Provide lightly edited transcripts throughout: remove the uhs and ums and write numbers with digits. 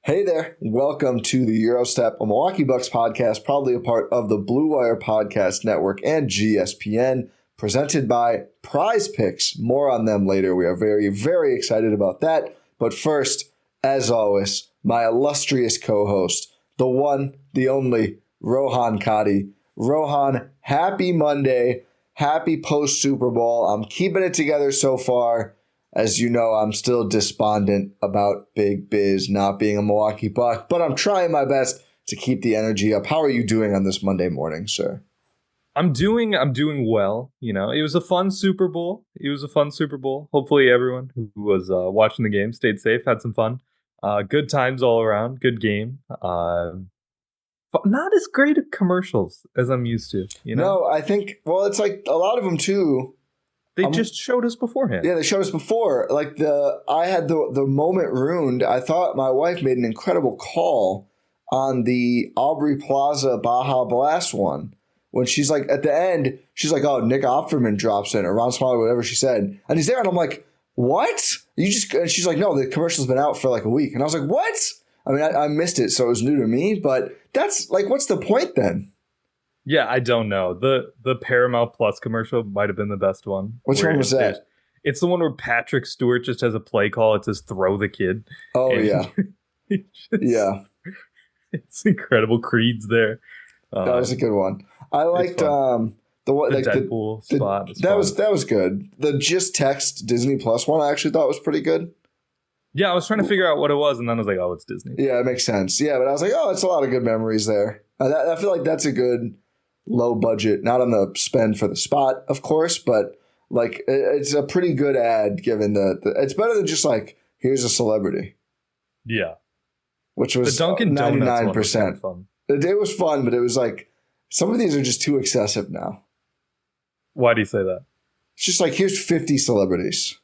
Hey there, welcome to the Gyro Step, a Milwaukee Bucks podcast, probably a part of the Blue Wire Podcast Network and GSPN, presented by Prize Picks. More on them later. We are very, very excited about that. But first, as always, my illustrious co-host, the one, the only, Rohan Katti. Rohan, happy Monday, happy post-Super Bowl. I'm keeping it together so far. As you know, I'm still despondent about Big Biz not being a Milwaukee Buck, but I'm trying my best to keep the energy up. How are you doing on this Monday morning, sir? I'm doing well. You know, it was a fun Super Bowl. Hopefully everyone who was watching the game stayed safe, had some fun. Good times all around. Good game. But not as great at commercials as I'm used to. You know? No, I think, well, it's like a lot of them too. They just showed us beforehand. Yeah, they showed us before. Like I had the moment ruined. I thought my wife made an incredible call on the Aubrey Plaza Baja Blast one. When she's like, at the end, she's like, oh, Nick Offerman drops in, or Ron Smalley, whatever she said. And he's there, and I'm like, what? And she's like, no, the commercial's been out for like a week. And I was like, what? I mean, I missed it, so it was new to me. But that's like, what's the point then? Yeah, I don't know. The Paramount Plus commercial might have been the best one. Which one was that? It's the one where Patrick Stewart just has a play call. It says "Throw the kid." Oh, yeah. Yeah. It's incredible. Creed's there. That was a good one. I liked the Deadpool spot. That was good. The Just Text Disney Plus one I actually thought was pretty good. Yeah, I was trying to figure out what it was, and then I was like, oh, it's Disney. Yeah, it makes sense. Yeah, but I was like, oh, it's a lot of good memories there. I feel like that's a good low budget, not on the spend for the spot, of course, but like it's a pretty good ad given it's better than just like, here's a celebrity. Yeah. Which was the Dunkin' 99%. Was kind of fun. The day was fun, but it was like, some of these are just too excessive now. Why do you say that? It's just like, here's 50 celebrities.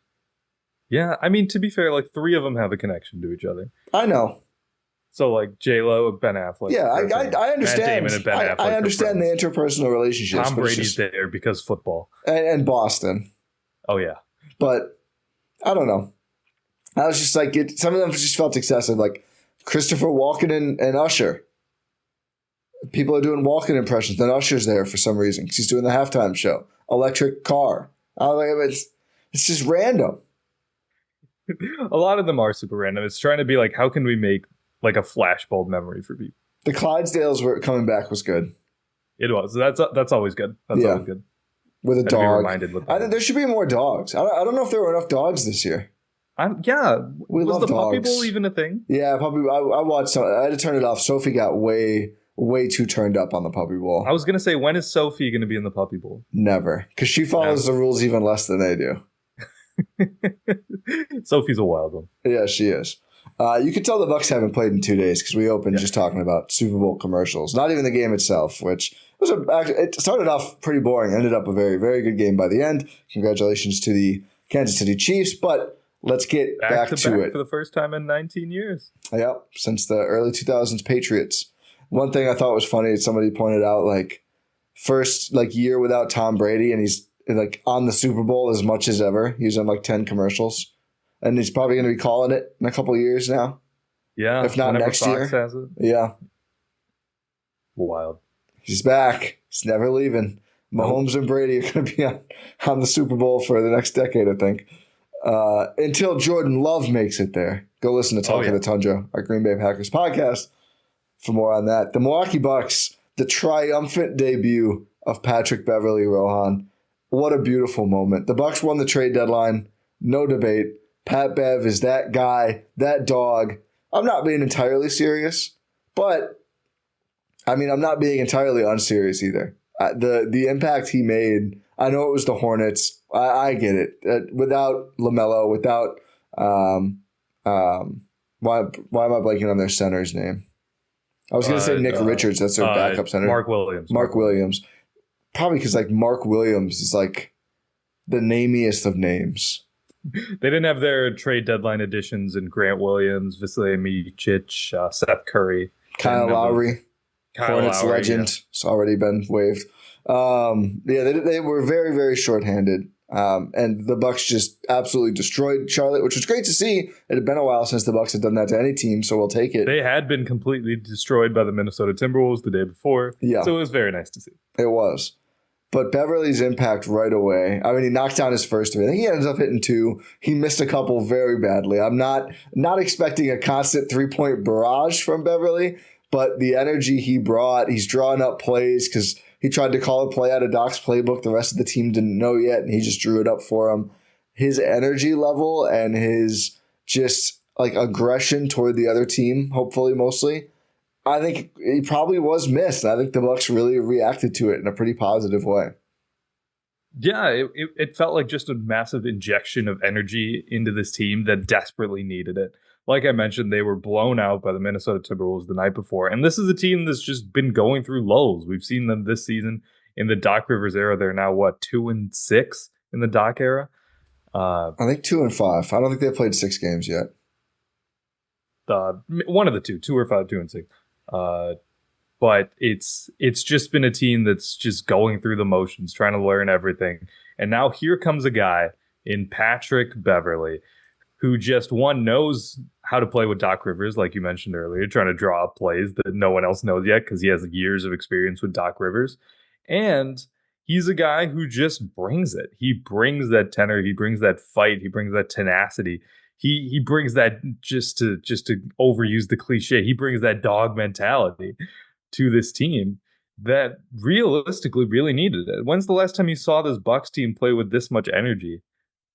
Yeah, I mean, to be fair, like 3 of them have a connection to each other. I know. So like J-Lo and Ben Affleck. Yeah, I understand. Matt Damon and Ben Affleck. I understand the interpersonal relationships. Tom Brady's there because football. And Boston. Oh, yeah. But I don't know. I was just like, some of them just felt excessive. Like Christopher Walken and Usher. People are doing Walken impressions. Then Usher's there for some reason because he's doing the halftime show. Electric car. I was like, it's just random. A lot of them are super random. It's trying to be like, how can we make like a flashbulb memory for people? The Clydesdales were coming back was good. It was. That's always good. That's always good. With a dog. I think there should be more dogs. I don't know if there were enough dogs this year. Was the Puppy Bowl even a thing? Yeah, Puppy. I watched some. I had to turn it off. Sophie got way too turned up on the Puppy Bowl. I was gonna say, when is Sophie gonna be in the Puppy Bowl? Never, because she follows the rules even less than they do. Sophie's a wild one. Yeah, she is. You could tell the Bucks haven't played in 2 days because we opened just talking about Super Bowl commercials. Not even the game itself, which was it started off pretty boring. Ended up a very, very good game by the end. Congratulations to the Kansas City Chiefs. But let's get back to it. For the first time in 19 years. Yep, since the early 2000s Patriots. One thing I thought was funny, somebody pointed out, like, first year without Tom Brady, and he's like on the Super Bowl as much as ever. He's on like 10 commercials. And he's probably going to be calling it in a couple of years now. Yeah. If not next year. Has it. Yeah. Wild. He's back. He's never leaving. Mahomes and Brady are going to be on the Super Bowl for the next decade, I think. Until Jordan Love makes it there. Go listen to Talk of the Tundra, our Green Bay Packers podcast, for more on that. The Milwaukee Bucks, the triumphant debut of Patrick Beverley, Rohan. What a beautiful moment. The Bucks won the trade deadline. No debate. Pat Bev is that guy, that dog. I'm not being entirely serious, but I mean, I'm not being entirely unserious either. The impact he made, I know it was the Hornets. I get it. Without LaMelo, without why am I blanking on their center's name? I was going to say Nick Richards. That's their backup center. Mark Williams. Mark Williams. Probably because like Mark Williams is like the namiest of names. They didn't have their trade deadline additions in Grant Williams, Vasilij Micic, Seth Curry, Kyle Lowry, Hornets legend. It's already been waived. They were very, very shorthanded. And the Bucks just absolutely destroyed Charlotte, which was great to see. It had been a while since the Bucks had done that to any team, so we'll take it. They had been completely destroyed by the Minnesota Timberwolves the day before. Yeah. So it was very nice to see. It was. But Beverly's impact right away. I mean, he knocked down his first three. I think he ends up hitting two. He missed a couple very badly. I'm not expecting a constant 3-point barrage from Beverly, but the energy he brought, he's drawing up plays because he tried to call a play out of Doc's playbook. The rest of the team didn't know yet, and he just drew it up for him. His energy level and his just like aggression toward the other team, hopefully mostly, I think he probably was missed. I think the Bucks really reacted to it in a pretty positive way. Yeah, it felt like just a massive injection of energy into this team that desperately needed it. Like I mentioned, they were blown out by the Minnesota Timberwolves the night before. And this is a team that's just been going through lows. We've seen them this season in the Doc Rivers era. They're now, 2-6 in the Doc era? I think 2-5. I don't think they played 6 games yet. One of the two, 2 or 5, 2-6. But it's just been a team that's just going through the motions, trying to learn everything. And now here comes a guy in Patrick Beverly who just, knows how to play with Doc Rivers, like you mentioned earlier, trying to draw up plays that no one else knows yet because he has years of experience with Doc Rivers. And he's a guy who just brings it. He brings that tenor. He brings that fight. He brings that tenacity. He brings that, just to overuse the cliche, he brings that dog mentality to this team that realistically really needed it. When's the last time you saw this Bucks team play with this much energy?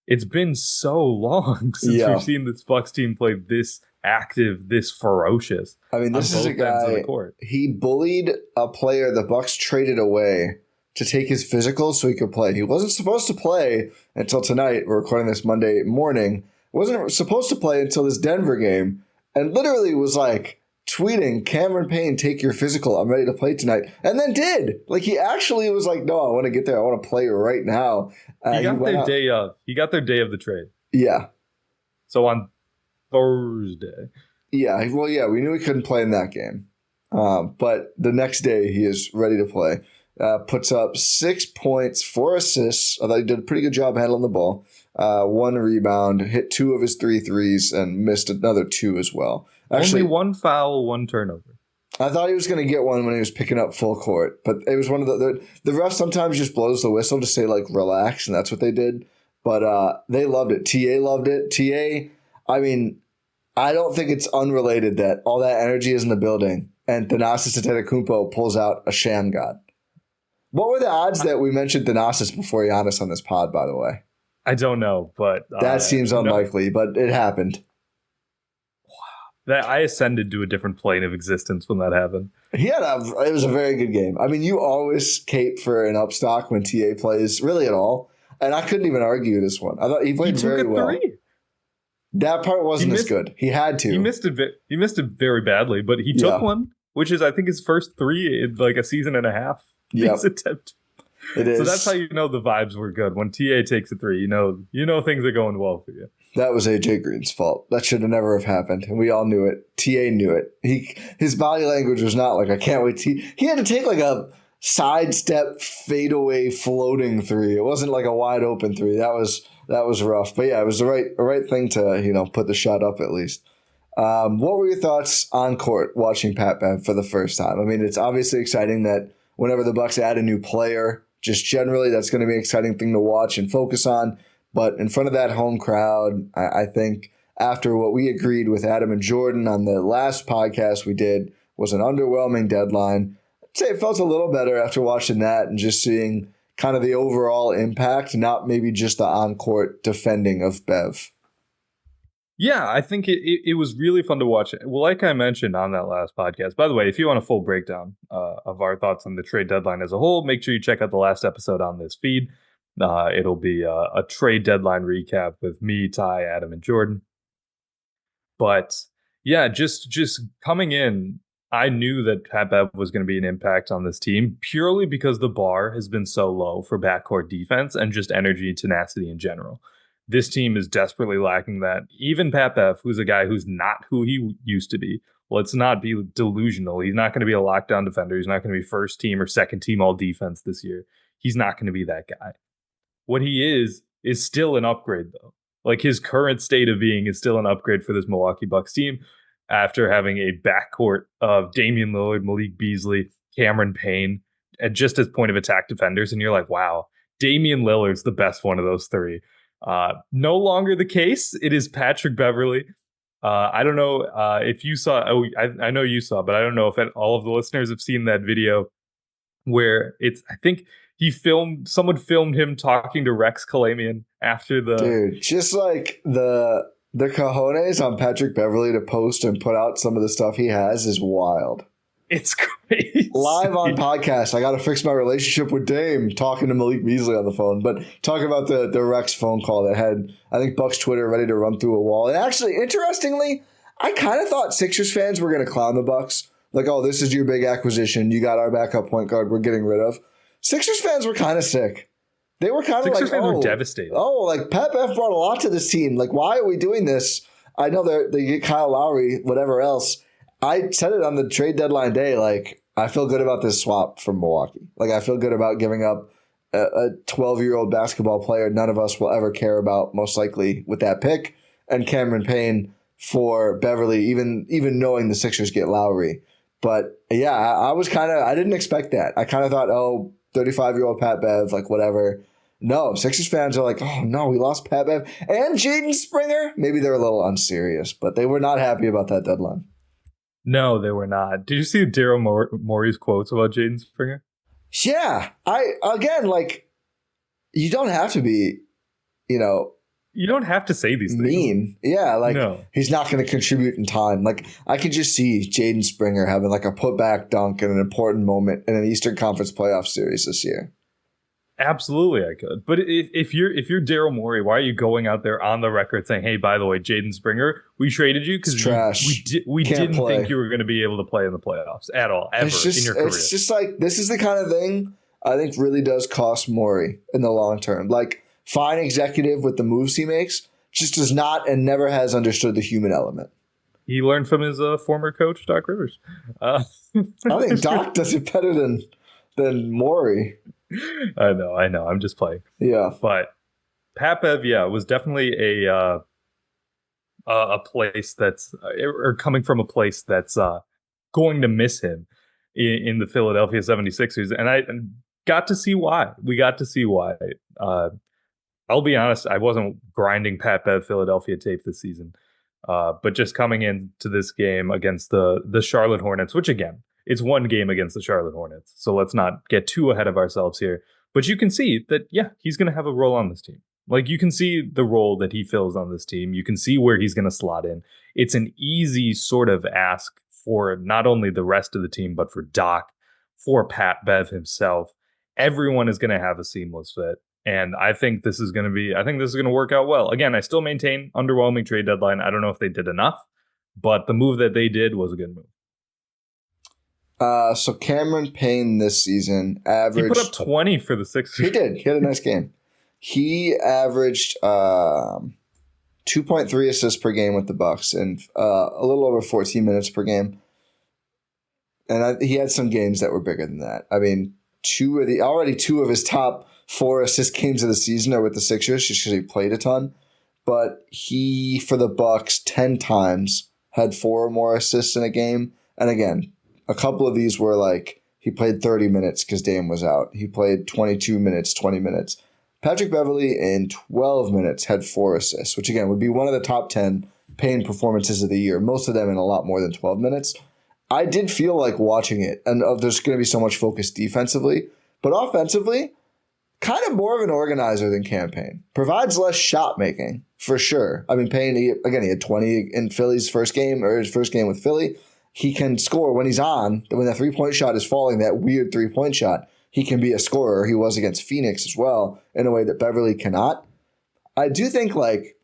It's been so long since we've seen this Bucks team play this active, this ferocious. I mean, this is a guy, he bullied a player the Bucks traded away to take his physical so he could play. He wasn't supposed to play until tonight. We're recording this Monday morning. Wasn't supposed to play until this Denver game, and literally was like tweeting, Cameron Payne, take your physical. I'm ready to play tonight. And then did. Like, he actually was like, no, I want to get there. I want to play right now. He got their day of. He got their day of the trade. Yeah. So on Thursday. Yeah. Well, yeah, we knew he couldn't play in that game. But the next day, he is ready to play. Puts up 6 points, 4 assists. I thought he did a pretty good job handling the ball. 1 rebound, hit 2 of his 3 threes, and missed another 2 as well. Actually, only 1 foul, 1 turnover. I thought he was going to get one when he was picking up full court, but it was one of the ref sometimes just blows the whistle to say, like, relax, and that's what they did. But they loved it. TA loved it. TA, I mean, I don't think it's unrelated that all that energy is in the building, and Giannis Antetokounmpo pulls out a sham god. What were the odds that we mentioned Thanasis before Giannis on this pod, by the way? I don't know, but that seems unlikely, but it happened. Wow. I ascended to a different plane of existence when that happened. It was a very good game. I mean, you always cape for an upstock when TA plays, really at all. And I couldn't even argue this one. I thought he played very well. 3. That part wasn't as good. He had to. He missed it very badly, but he took one, which is, I think, his first 3 in like a season and a half. Yep. Attempt. It is. So that's how you know the vibes were good. When TA takes a 3, you know things are going well for you. That was AJ Green's fault. That should have never have happened, and we all knew it. TA knew it. His body language was not like, I can't wait. He had to take like a sidestep, fadeaway, floating 3. It wasn't like a wide open 3. That was rough. But yeah, it was the right thing to put the shot up at least. What were your thoughts on court watching Pat Bev for the first time? I mean, it's obviously exciting that whenever the Bucks add a new player, just generally, that's going to be an exciting thing to watch and focus on. But in front of that home crowd, I think after what we agreed with Adam and Jordan on the last podcast we did was an underwhelming deadline, I'd say it felt a little better after watching that and just seeing kind of the overall impact, not maybe just the on-court defending of Bev. Yeah, I think it was really fun to watch. Well, like I mentioned on that last podcast, by the way, if you want a full breakdown of our thoughts on the trade deadline as a whole, make sure you check out the last episode on this feed. It'll be a trade deadline recap with me, Ty, Adam, and Jordan. But yeah, just coming in, I knew that Pat Bev was going to be an impact on this team purely because the bar has been so low for backcourt defense and just energy and tenacity in general. This team is desperately lacking that. Even Pat Bev, who's a guy who's not who he used to be. Let's not be delusional. He's not going to be a lockdown defender. He's not going to be first team or second team all defense this year. He's not going to be that guy. What he is is still an upgrade, though. Like, his current state of being is still an upgrade for this Milwaukee Bucks team after having a backcourt of Damian Lillard, Malik Beasley, Cameron Payne, and just as point of attack defenders. And you're like, wow, Damian Lillard's the best one of those three. No longer the case. It is Patrick Beverley. I don't know if you saw. I know you saw, but I don't know if all of the listeners have seen that video where I think someone filmed him talking to Rex Kalamian after the. Dude, just like the cojones on Patrick Beverley to post and put out some of the stuff he has is wild. It's crazy. Live on podcast, I got to fix my relationship with Dame, talking to Malik Beasley on the phone. But talking about the Rex phone call that had, I think, Bucks Twitter ready to run through a wall. And actually, interestingly, I kind of thought Sixers fans were going to clown the Bucks. Like, oh, this is your big acquisition. You got our backup point guard we're getting rid of. Sixers fans were kind of sick. They were kind of like, Sixers fans were devastated. Oh, like, Pat Bev brought a lot to this team. Like, why are we doing this? I know they get Kyle Lowry, whatever else. I said it on the trade deadline day, like, I feel good about this swap from Milwaukee. Like, I feel good about giving up a 12-year-old basketball player none of us will ever care about, most likely, with that pick, and Cameron Payne for Beverley, even knowing the Sixers get Lowry. But, yeah, I didn't expect that. I kind of thought, 35-year-old Pat Bev, like, whatever. No, Sixers fans are like, oh, no, we lost Pat Bev and Jaden Springer. Maybe they're a little unserious, but they were not happy about that deadline. No, they were not. Did you see Daryl Morey's quotes about Jaden Springer? Yeah. You don't have to be, you don't have to say these things. Mean. Yeah, no. He's not going to contribute in time. Like, I could just see Jaden Springer having like a putback dunk in an important moment in an Eastern Conference playoff series this year. Absolutely, I could. But if you're Daryl Morey, why are you going out there on the record saying, "Hey, by the way, Jaden Springer, we traded you because we didn't think you were going to be able to play in the playoffs at all ever in your career." It's just like, this is the kind of thing I think really does cost Morey in the long term. Like, fine executive with the moves he makes, just does not and never has understood the human element. He learned from his former coach, Doc Rivers. I think Doc does it better than Morey. I know. I'm just playing. Yeah. But Pat Bev, was definitely a place that's or coming from a place that's going to miss him in the Philadelphia 76ers. And I got to see why. We got to see why. I'll be honest, I wasn't grinding Pat Bev Philadelphia tape this season. But just coming into this game against the Charlotte Hornets, which again, it's one game against the Charlotte Hornets, so let's not get too ahead of ourselves here. But you can see that, he's going to have a role on this team. Like, you can see the role that he fills on this team. You can see where he's going to slot in. It's an easy sort of ask for not only the rest of the team, but for Doc, for Pat Bev himself. Everyone is going to have a seamless fit. And I think this is going to work out well. Again, I still maintain underwhelming trade deadline. I don't know if they did enough, but the move that they did was a good move. So Cameron Payne this season averaged... He put up 20 for the Sixers. He did. He had a nice game. He averaged 2.3 assists per game with the Bucks and a little over 14 minutes per game. And he had some games that were bigger than that. I mean, two of his top 4 assist games of the season are with the Sixers just because he played a ton. But he, for the Bucks, 10 times had 4 or more assists in a game. And again, a couple of these were like he played 30 minutes because Dame was out. He played 22 minutes, 20 minutes. Patrick Beverley in 12 minutes had 4 assists, which again would be one of the top 10 Payne performances of the year, most of them in a lot more than 12 minutes. I did feel like watching it, and there's going to be so much focus defensively, but offensively, kind of more of an organizer than Cam Payne. Provides less shot making, for sure. I mean, Payne, he had 20 in Philly's first game, or his first game with Philly. He can score when he's on. When that three-point shot is falling, that weird three-point shot, he can be a scorer. He was against Phoenix as well in a way that Beverley cannot. I do think like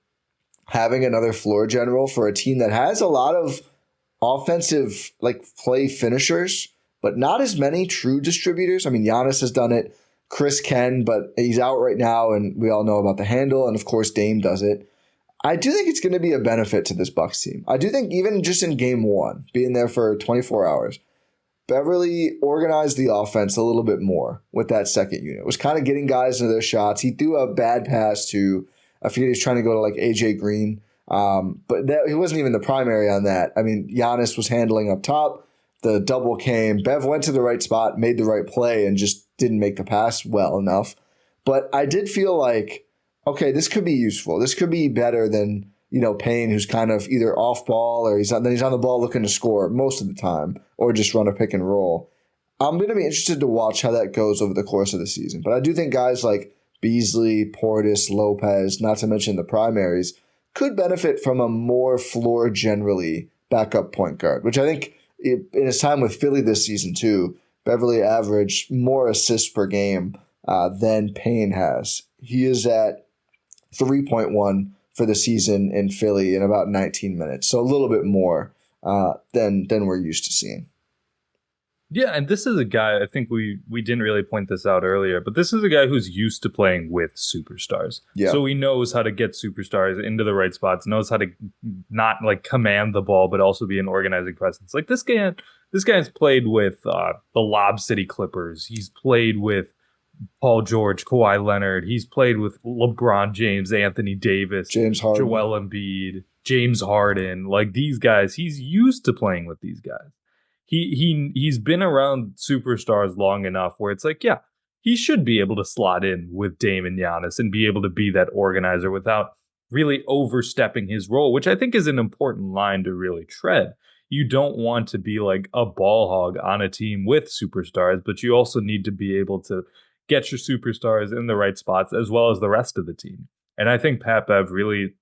having another floor general for a team that has a lot of offensive like play finishers, but not as many true distributors. I mean, Giannis has done it. Chris can, but he's out right now, and we all know about the handle. And of course, Dame does it. I do think it's going to be a benefit to this Bucks team. I do think even just in game 1, being there for 24 hours, Beverly organized the offense a little bit more with that second unit. It was kind of getting guys into their shots. He threw a bad pass to, I forget, he was trying to go to like AJ Green. But he wasn't even the primary on that. I mean, Giannis was handling up top. The double came. Bev went to the right spot, made the right play, and just didn't make the pass well enough. But I did feel like, okay, this could be useful. This could be better than, Payne, who's kind of either off ball or he's on the ball looking to score most of the time or just run a pick and roll. I'm going to be interested to watch how that goes over the course of the season. But I do think guys like Beasley, Portis, Lopez, not to mention the primaries, could benefit from a more floor generally backup point guard, which I think in his time with Philly this season too, Beverly averaged more assists per game than Payne has. He is at 3.1 for the season in Philly in about 19 minutes, so a little bit more than we're used to seeing. Yeah, and this is a guy, I think we didn't really point this out earlier, but this is a guy who's used to playing with superstars. Yeah. So he knows how to get superstars into the right spots, knows how to not like command the ball, but also be an organizing presence. Like this guy's played with the Lob City Clippers. He's played with Paul George, Kawhi Leonard. He's played with LeBron James, Anthony Davis, James Harden, Joel Embiid, James Harden. Like these guys, he's used to playing with these guys. He's been around superstars long enough where it's like, yeah, he should be able to slot in with Dame and Giannis and be able to be that organizer without really overstepping his role, which I think is an important line to really tread. You don't want to be like a ball hog on a team with superstars, but you also need to be able to get your superstars in the right spots as well as the rest of the team. And I think Pat Bev really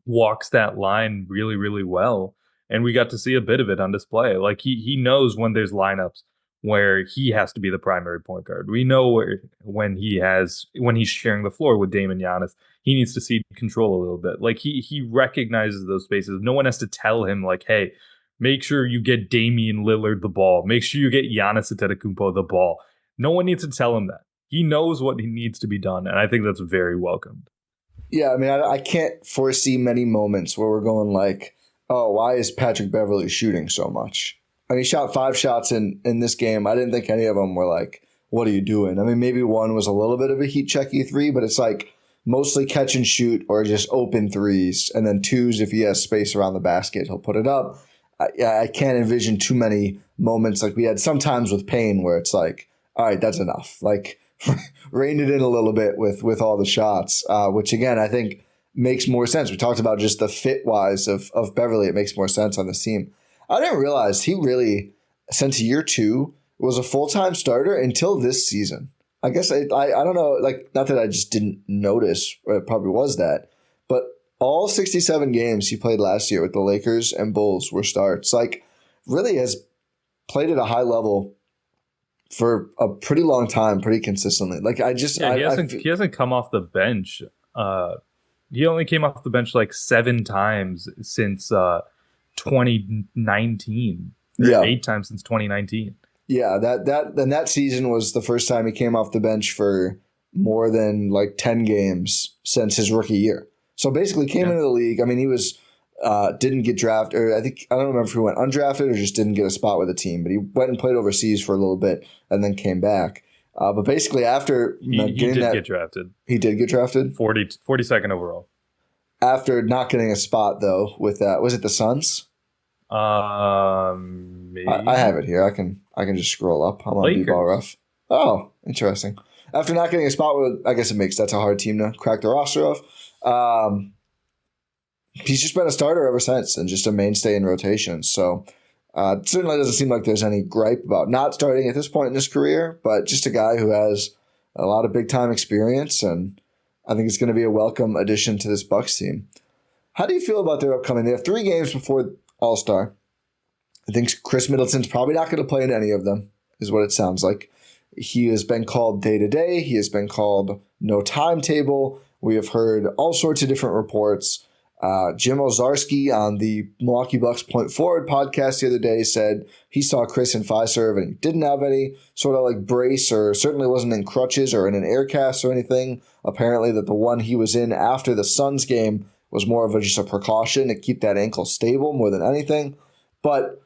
walks that line really, really well. And we got to see a bit of it on display. Like he knows when there's lineups where he has to be the primary point guard. We know when he's sharing the floor with Dame and Giannis, he needs to cede control a little bit. Like he recognizes those spaces. No one has to tell him like, hey, make sure you get Damian Lillard the ball. Make sure you get Giannis Antetokounmpo the ball. No one needs to tell him that. He knows what needs to be done, and I think that's very welcomed. Yeah, I mean, I can't foresee many moments where we're going like, oh, why is Patrick Beverly shooting so much? I mean, he shot 5 shots in this game. I didn't think any of them were like, what are you doing? I mean, maybe one was a little bit of a heat checky 3, but it's like mostly catch and shoot or just open 3s. And then 2s, if he has space around the basket, he'll put it up. I can't envision too many moments like we had sometimes with Payne where it's like, all right, that's enough. Like, rein it in a little bit with all the shots, which, again, I think makes more sense. We talked about just the fit-wise of Beverly. It makes more sense on this team. I didn't realize he really, since year 2, was a full-time starter until this season. I guess I don't know, like, not that I just didn't notice, or it probably was that, but all 67 games he played last year with the Lakers and Bulls were starts. Like, really has played at a high level for a pretty long time, pretty consistently. Like, he hasn't come off the bench. He only came off the bench like 7 times since 2019. Yeah, 8 times since 2019. Yeah, that season was the first time he came off the bench for more than like 10 games since his rookie year. So basically came into the league. I mean, he was didn't get drafted, or I don't remember if he went undrafted or just didn't get a spot with a team, but he went and played overseas for a little bit and then came back. But basically after he did get drafted. He did get drafted? 42nd overall. After not getting a spot, though, with that, was it the Suns? Maybe. I have it here. I can just scroll up. I'm on B-Ball Rough. Oh, interesting. After not getting a spot with, I guess that's a hard team to crack the roster of. He's just been a starter ever since and just a mainstay in rotations. So it certainly doesn't seem like there's any gripe about not starting at this point in his career, but just a guy who has a lot of big-time experience, and I think it's going to be a welcome addition to this Bucks team. How do you feel about their upcoming? They have 3 games before All-Star. I think Chris Middleton's probably not going to play in any of them, is what it sounds like. He has been called day-to-day. He has been called no timetable. We have heard all sorts of different reports. Jim Ozarski on the Milwaukee Bucks Point Forward podcast the other day said he saw Chris in Fiserv and he didn't have any sort of like brace, or certainly wasn't in crutches or in an air cast or anything. Apparently that the one he was in after the Suns game was more of just a precaution to keep that ankle stable more than anything. But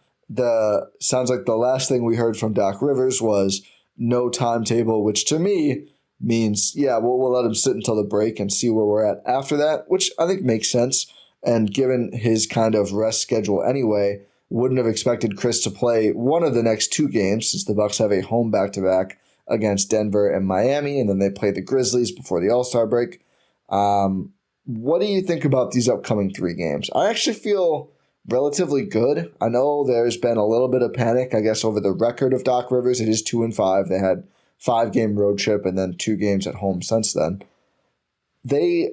sounds like the last thing we heard from Doc Rivers was no timetable, which to me means, yeah, we'll let him sit until the break and see where we're at after that, which I think makes sense. And given his kind of rest schedule anyway, wouldn't have expected Chris to play one of the next two games since the Bucks have a home back-to-back against Denver and Miami, and then they play the Grizzlies before the All-Star break. What do you think about these upcoming three games? I actually feel relatively good. I know there's been a little bit of panic, I guess, over the record of Doc Rivers. It is 2-5. They had 5-game road trip and then 2 games at home since then. I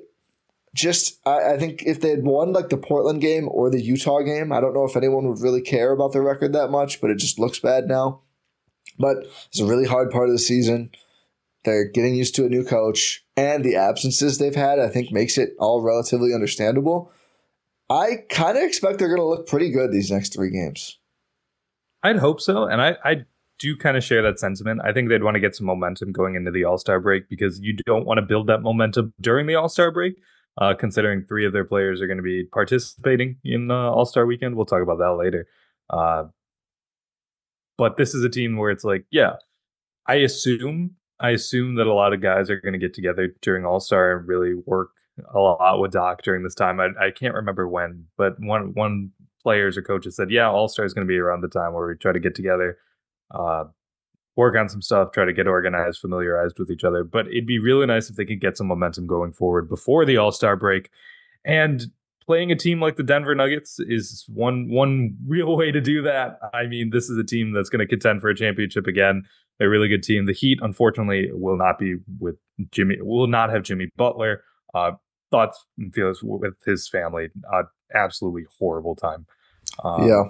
think if they had won like the Portland game or the Utah game, I don't know if anyone would really care about the record that much, but it just looks bad now. But it's a really hard part of the season. They're getting used to a new coach, and the absences they've had, I think, makes it all relatively understandable. I kind of expect they're going to look pretty good these next 3 games. I'd hope so, and I do kind of share that sentiment. I think they'd want to get some momentum going into the All-Star break because you don't want to build that momentum during the All-Star break, considering 3 of their players are going to be participating in All-Star weekend. We'll talk about that later. But this is a team where it's like, yeah, I assume that a lot of guys are going to get together during All-Star and really work a lot with Doc during this time. I can't remember when, but one players or coaches said, yeah, All-Star is going to be around the time where we try to get together, work on some stuff, try to get organized, familiarized with each other. But it'd be really nice if they could get some momentum going forward before the All-Star break. And playing a team like the Denver Nuggets is one real way to do that. I mean, this is a team that's going to contend for a championship again. A really good team. The Heat, unfortunately, will not have Jimmy Butler. Thoughts and feelings with his family. Absolutely horrible time. Yeah.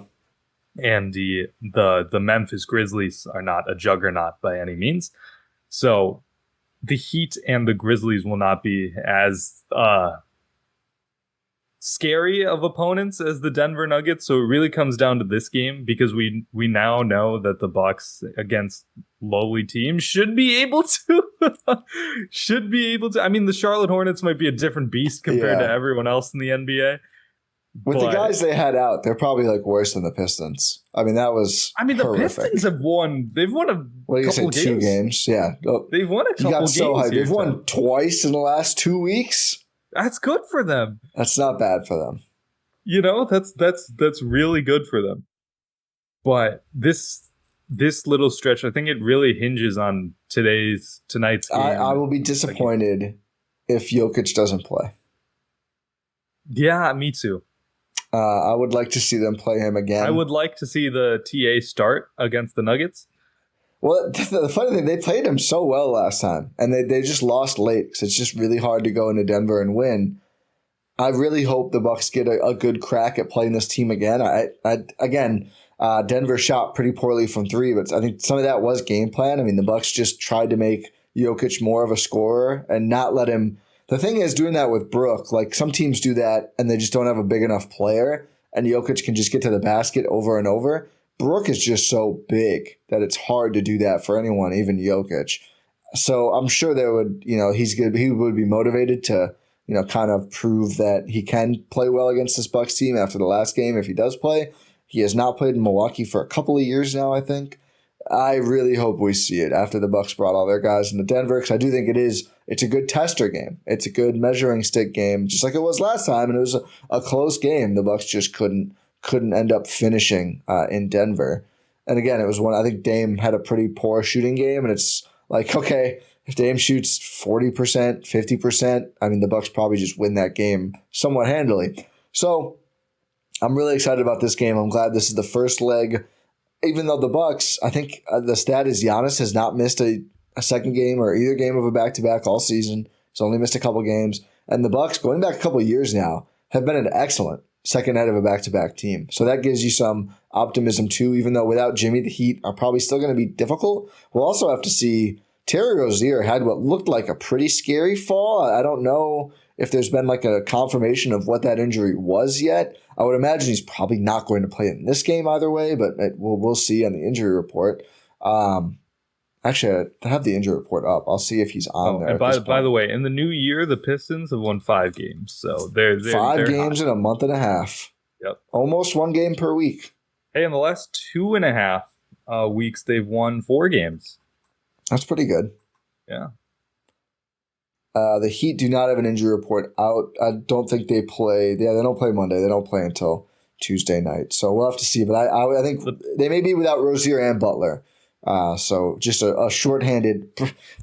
And the Memphis Grizzlies are not a juggernaut by any means. So the Heat and the Grizzlies will not be as scary of opponents as the Denver Nuggets. So it really comes down to this game because we now know that the Bucks against lowly teams should be able to. I mean, the Charlotte Hornets might be a different beast compared to everyone else in the NBA. With the guys they had out, they're probably like worse than the Pistons. I mean, that was the horrific. Pistons have won. They've won a what do you couple say, games. 2 games? Yeah. They've won a couple games. So high. They've won so. twice in the last 2 weeks. That's good for them. That's not bad for them. You know, that's really good for them. But this little stretch, I think it really hinges on tonight's game. I will be disappointed if Jokic doesn't play. Yeah, me too. I would like to see them play him again. I would like to see the TA start against the Nuggets. Well, the funny thing, they played him so well last time, and they just lost late because it's just really hard to go into Denver and win. I really hope the Bucks get a good crack at playing this team again. Denver shot pretty poorly from 3, but I think some of that was game plan. I mean, the Bucks just tried to make Jokic more of a scorer and not let him. The thing is, doing that with Brook, like some teams do that and they just don't have a big enough player, and Jokic can just get to the basket over and over. Brook is just so big that it's hard to do that for anyone, even Jokic. So I'm sure there would, he would be motivated to, kind of prove that he can play well against this Bucks team after the last game if he does play. He has not played in Milwaukee for a couple of years now, I think. I really hope we see it after the Bucks brought all their guys into Denver, because I do think it's a good tester game. It's a good measuring stick game, just like it was last time, and it was a close game. The Bucks just couldn't end up finishing in Denver. And again, it was one, I think Dame had a pretty poor shooting game, and it's like, okay, if Dame shoots 40%, 50%, I mean, the Bucks probably just win that game somewhat handily. So I'm really excited about this game. I'm glad this is the first leg. Even though the Bucks, I think the stat is Giannis has not missed a second game or either game of a back-to-back all season. He's only missed a couple games. And the Bucks, going back a couple of years now, have been an excellent second night of a back-to-back team. So that gives you some optimism too, even though without Jimmy, the Heat are probably still going to be difficult. We'll also have to see. Terry Rozier had what looked like a pretty scary fall. I don't know if there's been like a confirmation of what that injury was yet. I would imagine he's probably not going to play in this game either way, but we'll see on the injury report. Actually, I have the injury report up. I'll see if he's on there. And by the way, in the new year, the Pistons have won 5 games. So they're 5 games hot. in a month and a half. Yep. Almost 1 game per week. Hey, in the last 2.5 weeks, they've won 4 games. That's pretty good. Yeah. The Heat do not have an injury report out. I don't think they play. Yeah, they don't play Monday. They don't play until Tuesday night. So we'll have to see. But I think they may be without Rozier and Butler. So just a shorthanded,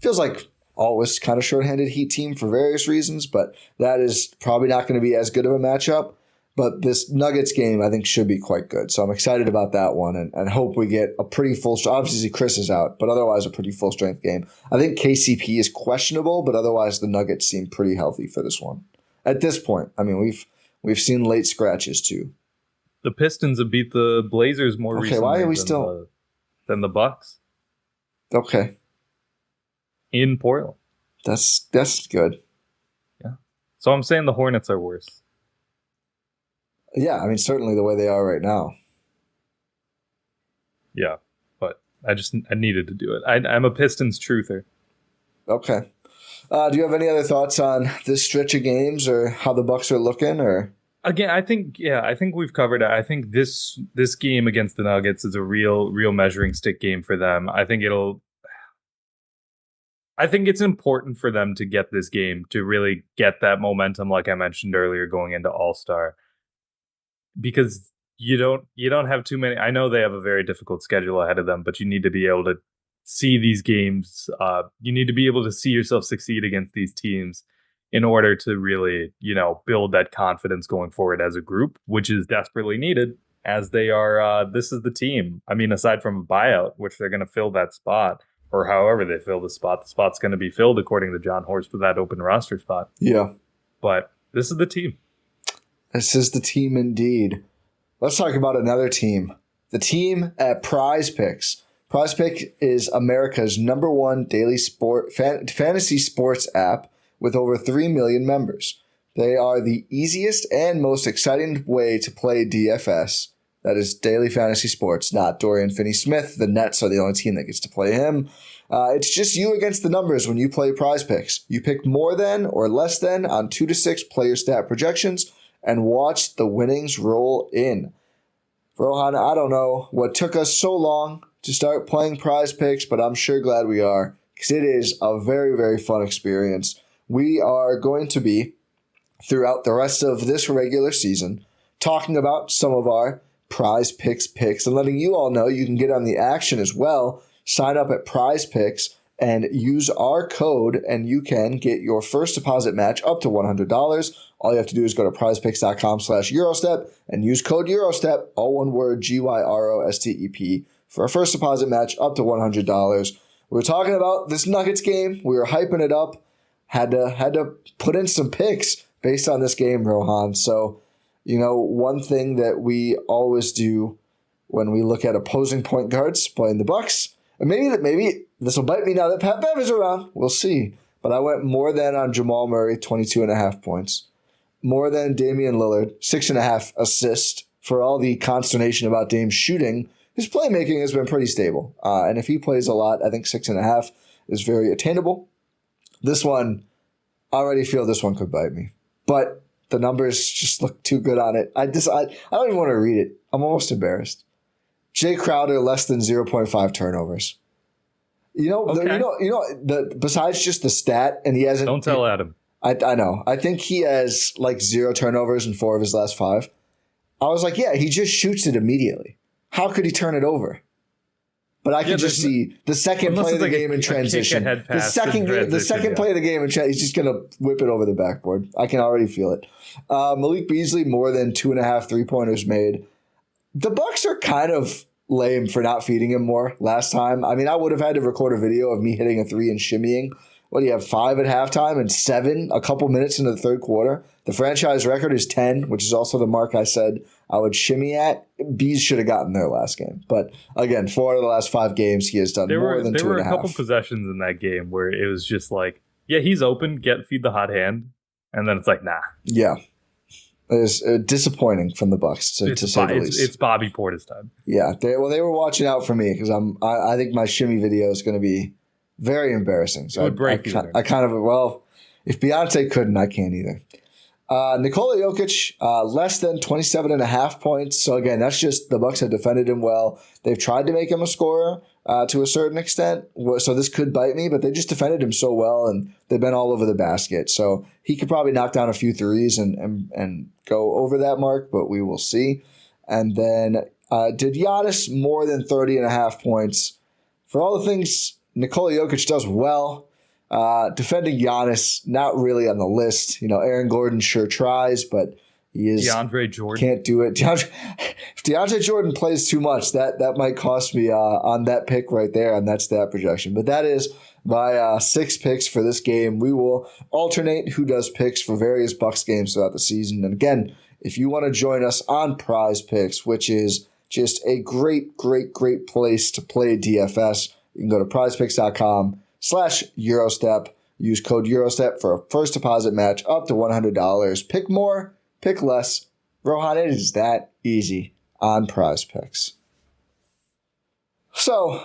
feels like always kind of shorthanded Heat team for various reasons. But that is probably not going to be as good of a matchup. But this Nuggets game, I think, should be quite good. So I'm excited about that one and hope we get a pretty full – obviously, Chris is out, but otherwise a pretty full-strength game. I think KCP is questionable, but otherwise the Nuggets seem pretty healthy for this one. At this point, I mean, we've seen late scratches too. The Pistons have beat the Blazers more recently why are we still than the Bucks. Okay. In Portland. That's good. Yeah. So I'm saying the Hornets are worse. Yeah, I mean, certainly the way they are right now. Yeah, but I needed to do it. I'm a Pistons truther. Okay. Do you have any other thoughts on this stretch of games or how the Bucks are looking? Or again, I think we've covered it. I think this game against the Nuggets is a real measuring stick game for them. I think it's important for them to get this game to really get that momentum, like I mentioned earlier, going into All-Star. Because you don't have too many. I know they have a very difficult schedule ahead of them, but you need to be able to see these games. You need to be able to see yourself succeed against these teams in order to really, build that confidence going forward as a group, which is desperately needed as they are. This is the team. I mean, aside from a buyout, which they're going to fill that spot, or however they fill the spot's going to be filled according to John Horst with that open roster spot. Yeah. But this is the team. This is the team indeed. Let's talk about another team. The team at Prize Picks. Prize Pick is America's #1 daily fantasy sports app with over 3 million members. They are the easiest and most exciting way to play DFS. That is daily fantasy sports, not Dorian Finney-Smith. The Nets are the only team that gets to play him. It's just you against the numbers when you play Prize Picks. You pick more than or less than on 2 to 6 player stat projections and watch the winnings roll in. Rohan, I don't know what took us so long to start playing Prize Picks, but I'm sure glad we are because it is a very, very fun experience. We are going to be, throughout the rest of this regular season, talking about some of our Prize Picks and letting you all know you can get on the action as well. Sign up at Prize Picks and use our code, and you can get your first deposit match up to $100. All you have to do is go to prizepicks.com/Eurostep and use code Eurostep, all one word, GYROSTEP, for a first deposit match up to $100. We were talking about this Nuggets game. We were hyping it up. Had to put in some picks based on this game, Rohan. So, one thing that we always do when we look at opposing point guards playing the Bucks, and maybe this will bite me now that Pat Bev is around. We'll see. But I went more than on Jamal Murray, 22.5 points. More than Damian Lillard, 6.5 assists. For all the consternation about Dame's shooting, his playmaking has been pretty stable. And if he plays a lot, I think 6.5 is very attainable. This one, I already feel this one could bite me. But the numbers just look too good on it. I don't even want to read it. I'm almost embarrassed. Jay Crowder, less than 0.5 turnovers. Besides just the stat, and he hasn't. Don't tell Adam. I know. I think he has 0 turnovers in 4 of his last 5. I was like, yeah, he just shoots it immediately. How could he turn it over? But I can just see the second play of the game in transition. The second play of the game in transition, he's just going to whip it over the backboard. I can already feel it. Malik Beasley, more than 2.5 3-pointers made. The Bucks are kind of lame for not feeding him more last time. I mean, I would have had to record a video of me hitting a 3 and shimmying. What do you have, 5 at halftime and 7 a couple minutes into the third quarter? The franchise record is 10, which is also the mark I said I would shimmy at. Bees should have gotten there last game. But again, 4 of the last 5 games, he has done more than 2.5. There were a couple possessions in that game where it was just like, yeah, he's open, feed the hot hand. And then it's like, nah. Yeah. It's disappointing from the Bucks, to say the least. It's Bobby Portis time. Yeah. They were watching out for me because I think my shimmy video is going to be very embarrassing. So I kind of, if Beyonce couldn't, I can't either. Nikola Jokic, less than 27.5 points. So again, that's just the Bucks have defended him well. They've tried to make him a scorer to a certain extent. So this could bite me, but they just defended him so well, and they've been all over the basket. So he could probably knock down a few threes and go over that mark, but we will see. And then did Giannis more than 30.5 points? For all the things Nikola Jokic does well, defending Giannis, not really on the list. Aaron Gordon sure tries, but he is DeAndre Jordan can't do it. If DeAndre Jordan plays too much, that might cost me on that pick right there on that stat projection. But that is my 6 picks for this game. We will alternate who does picks for various Bucks games throughout the season. And again, if you want to join us on Prize Picks, which is just a great, great, great place to play DFS, you can go to prizepicks.com/Eurostep. Use code Eurostep for a first deposit match up to $100. Pick more, pick less. Rohan, it is that easy on Prize Picks. So,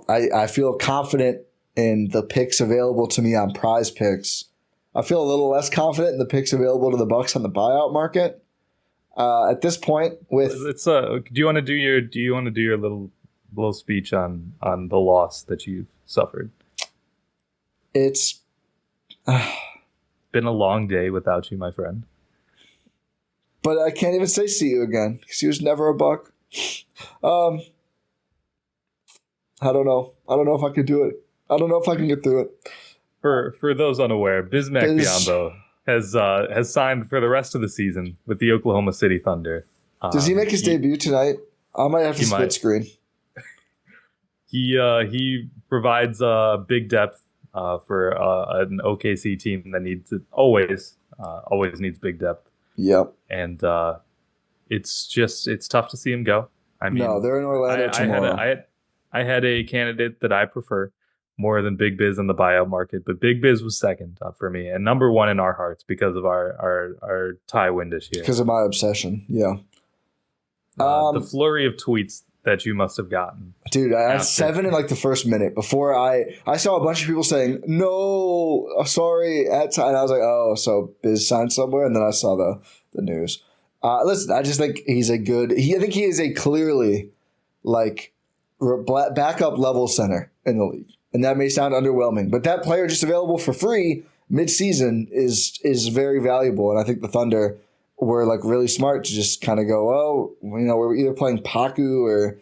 I feel confident in the picks available to me on Prize Picks. I feel a little less confident in the picks available to the Bucks on the buyout market. At this point, with do you want to do your little speech on the loss that you've suffered? It's been a long day without you, my friend. But I can't even say see you again because he was never a Buck. I don't know. I don't know if I could do it. I don't know if I can get through it. For those unaware, Bismack Biyombo has signed for the rest of the season with the Oklahoma City Thunder. Does he make his debut tonight? I might have to split screen. He provides big depth for an OKC team that always needs big depth. Yep. And it's tough to see him go. I mean, no, they're in Orlando tomorrow. I had a candidate that I prefer more than Big Biz in the buyout market, but Big Biz was second for me and number one in our hearts because of our Ty Windisch here. Because of my obsession, yeah. The flurry of tweets that you must have gotten. Dude, I had 7 in like the first minute before I saw a bunch of people saying, no, sorry, and I was like, oh, so Biz signed somewhere, and then I saw the news. Listen, I just think I think he is a clearly like backup level center in the league. And that may sound underwhelming, but that player just available for free mid-season is very valuable. And I think the Thunder were like really smart to just kind of go, oh, we're either playing Paku or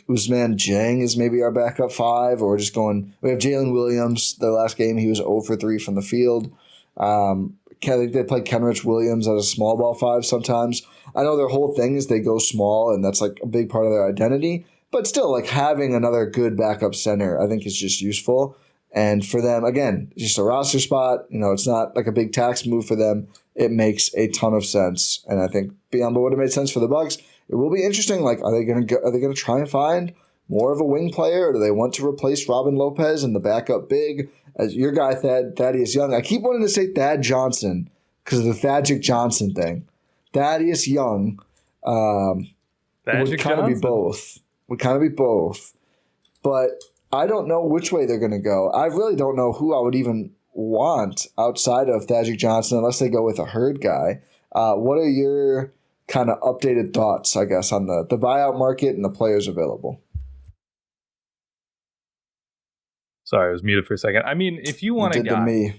Usman Jang is maybe our backup 5, or we're just going. We have Jalen Williams. The last game he was 0 for 3 from the field. I think they play Kenrich Williams as a small ball 5 sometimes. I know their whole thing is they go small, and that's like a big part of their identity. But still, like having another good backup center, I think is just useful. And for them, again, just a roster spot. It's not like a big tax move for them. It makes a ton of sense, and I think Biyombo would have made sense for the Bucks. It will be interesting. Like, are they going to try and find more of a wing player, or do they want to replace Robin Lopez and the backup big as your guy Thaddeus Young? I keep wanting to say Thad Johnson because of the Thaddeus Johnson thing. Thaddeus Young would kind of be both. But I don't know which way they're going to go. I really don't know who I would even want outside of Thaddeus Johnson unless they go with a Hurd guy. What are your kind of updated thoughts, I guess, on the buyout market and the players available? Sorry, I was muted for a second. I mean, if you want a guy,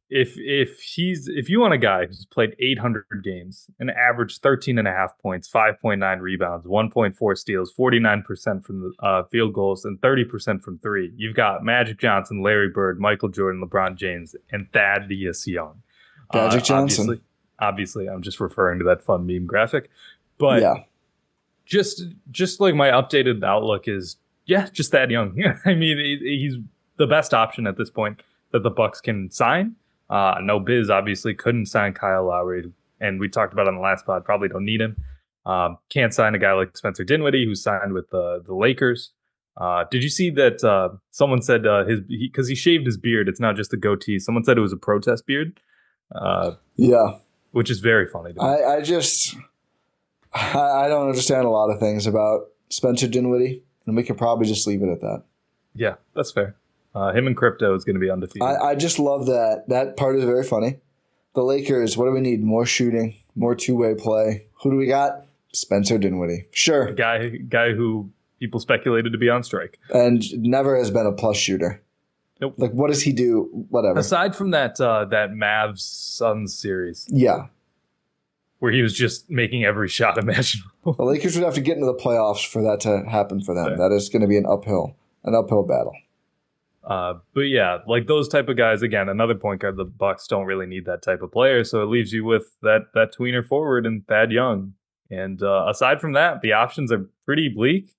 if you want a guy who's played 800 games and averaged 13.5 points, 5.9 rebounds, 1.4 steals, 49% from the field goals, and 30% from 3, you've got Magic Johnson, Larry Bird, Michael Jordan, LeBron James, and Thaddeus Young. Magic Johnson. Obviously, I'm just referring to that fun meme graphic, but yeah, just like my updated outlook is, just Thad Young. I mean, he's the best option at this point that the Bucks can sign. No, Biz obviously couldn't sign Kyle Lowry, and we talked about it on the last pod. Probably don't need him. Can't sign a guy like Spencer Dinwiddie, who signed with the Lakers. Did you see that someone said because he shaved his beard, it's not just a goatee. Someone said it was a protest beard. Yeah, which is very funny to me. I don't understand a lot of things about Spencer Dinwiddie, and we could probably just leave it at that. Yeah, that's fair. Him and Crypto is going to be undefeated. I just love that. That part is very funny. the Lakers, what do we need? More shooting, more two-way play. Who do we got? Spencer Dinwiddie. Sure. Guy who people speculated to be on strike. And never has been a plus shooter. Nope. Like, what does he do? Whatever. Aside from that Mavs Suns series. Yeah. Where he was just making every shot imaginable. The Lakers would have to get into the playoffs for that to happen for them. That is going to be an uphill battle. But yeah, like those type of guys, again, another point guard, the Bucks don't really need that type of player. So it leaves you with that tweener forward and Thad Young. And aside from that, the options are pretty bleak.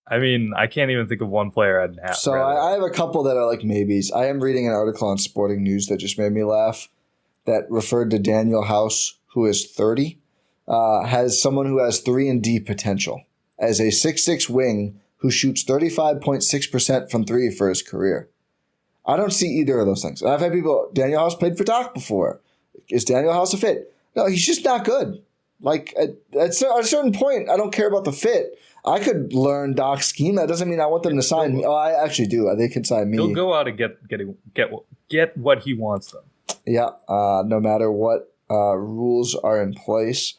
I mean, I can't even think of one player I'd have. So I have a couple that are like maybes. I am reading an article on Sporting News that just made me laugh that referred to Daniel House, who is 30, has someone who has 3-and-D potential as a 6'6" wing who shoots 35.6% from three for his career. I don't see either of those things. I've had people, Daniel House played for Doc before. Is Daniel House a fit? No, he's just not good. Like, at a certain point, I don't care about the fit. I could learn Doc's scheme. That doesn't mean I want them to sign me. Oh, I actually do. They can sign me. He'll go out and get what he wants, though. Yeah, no matter what rules are in place.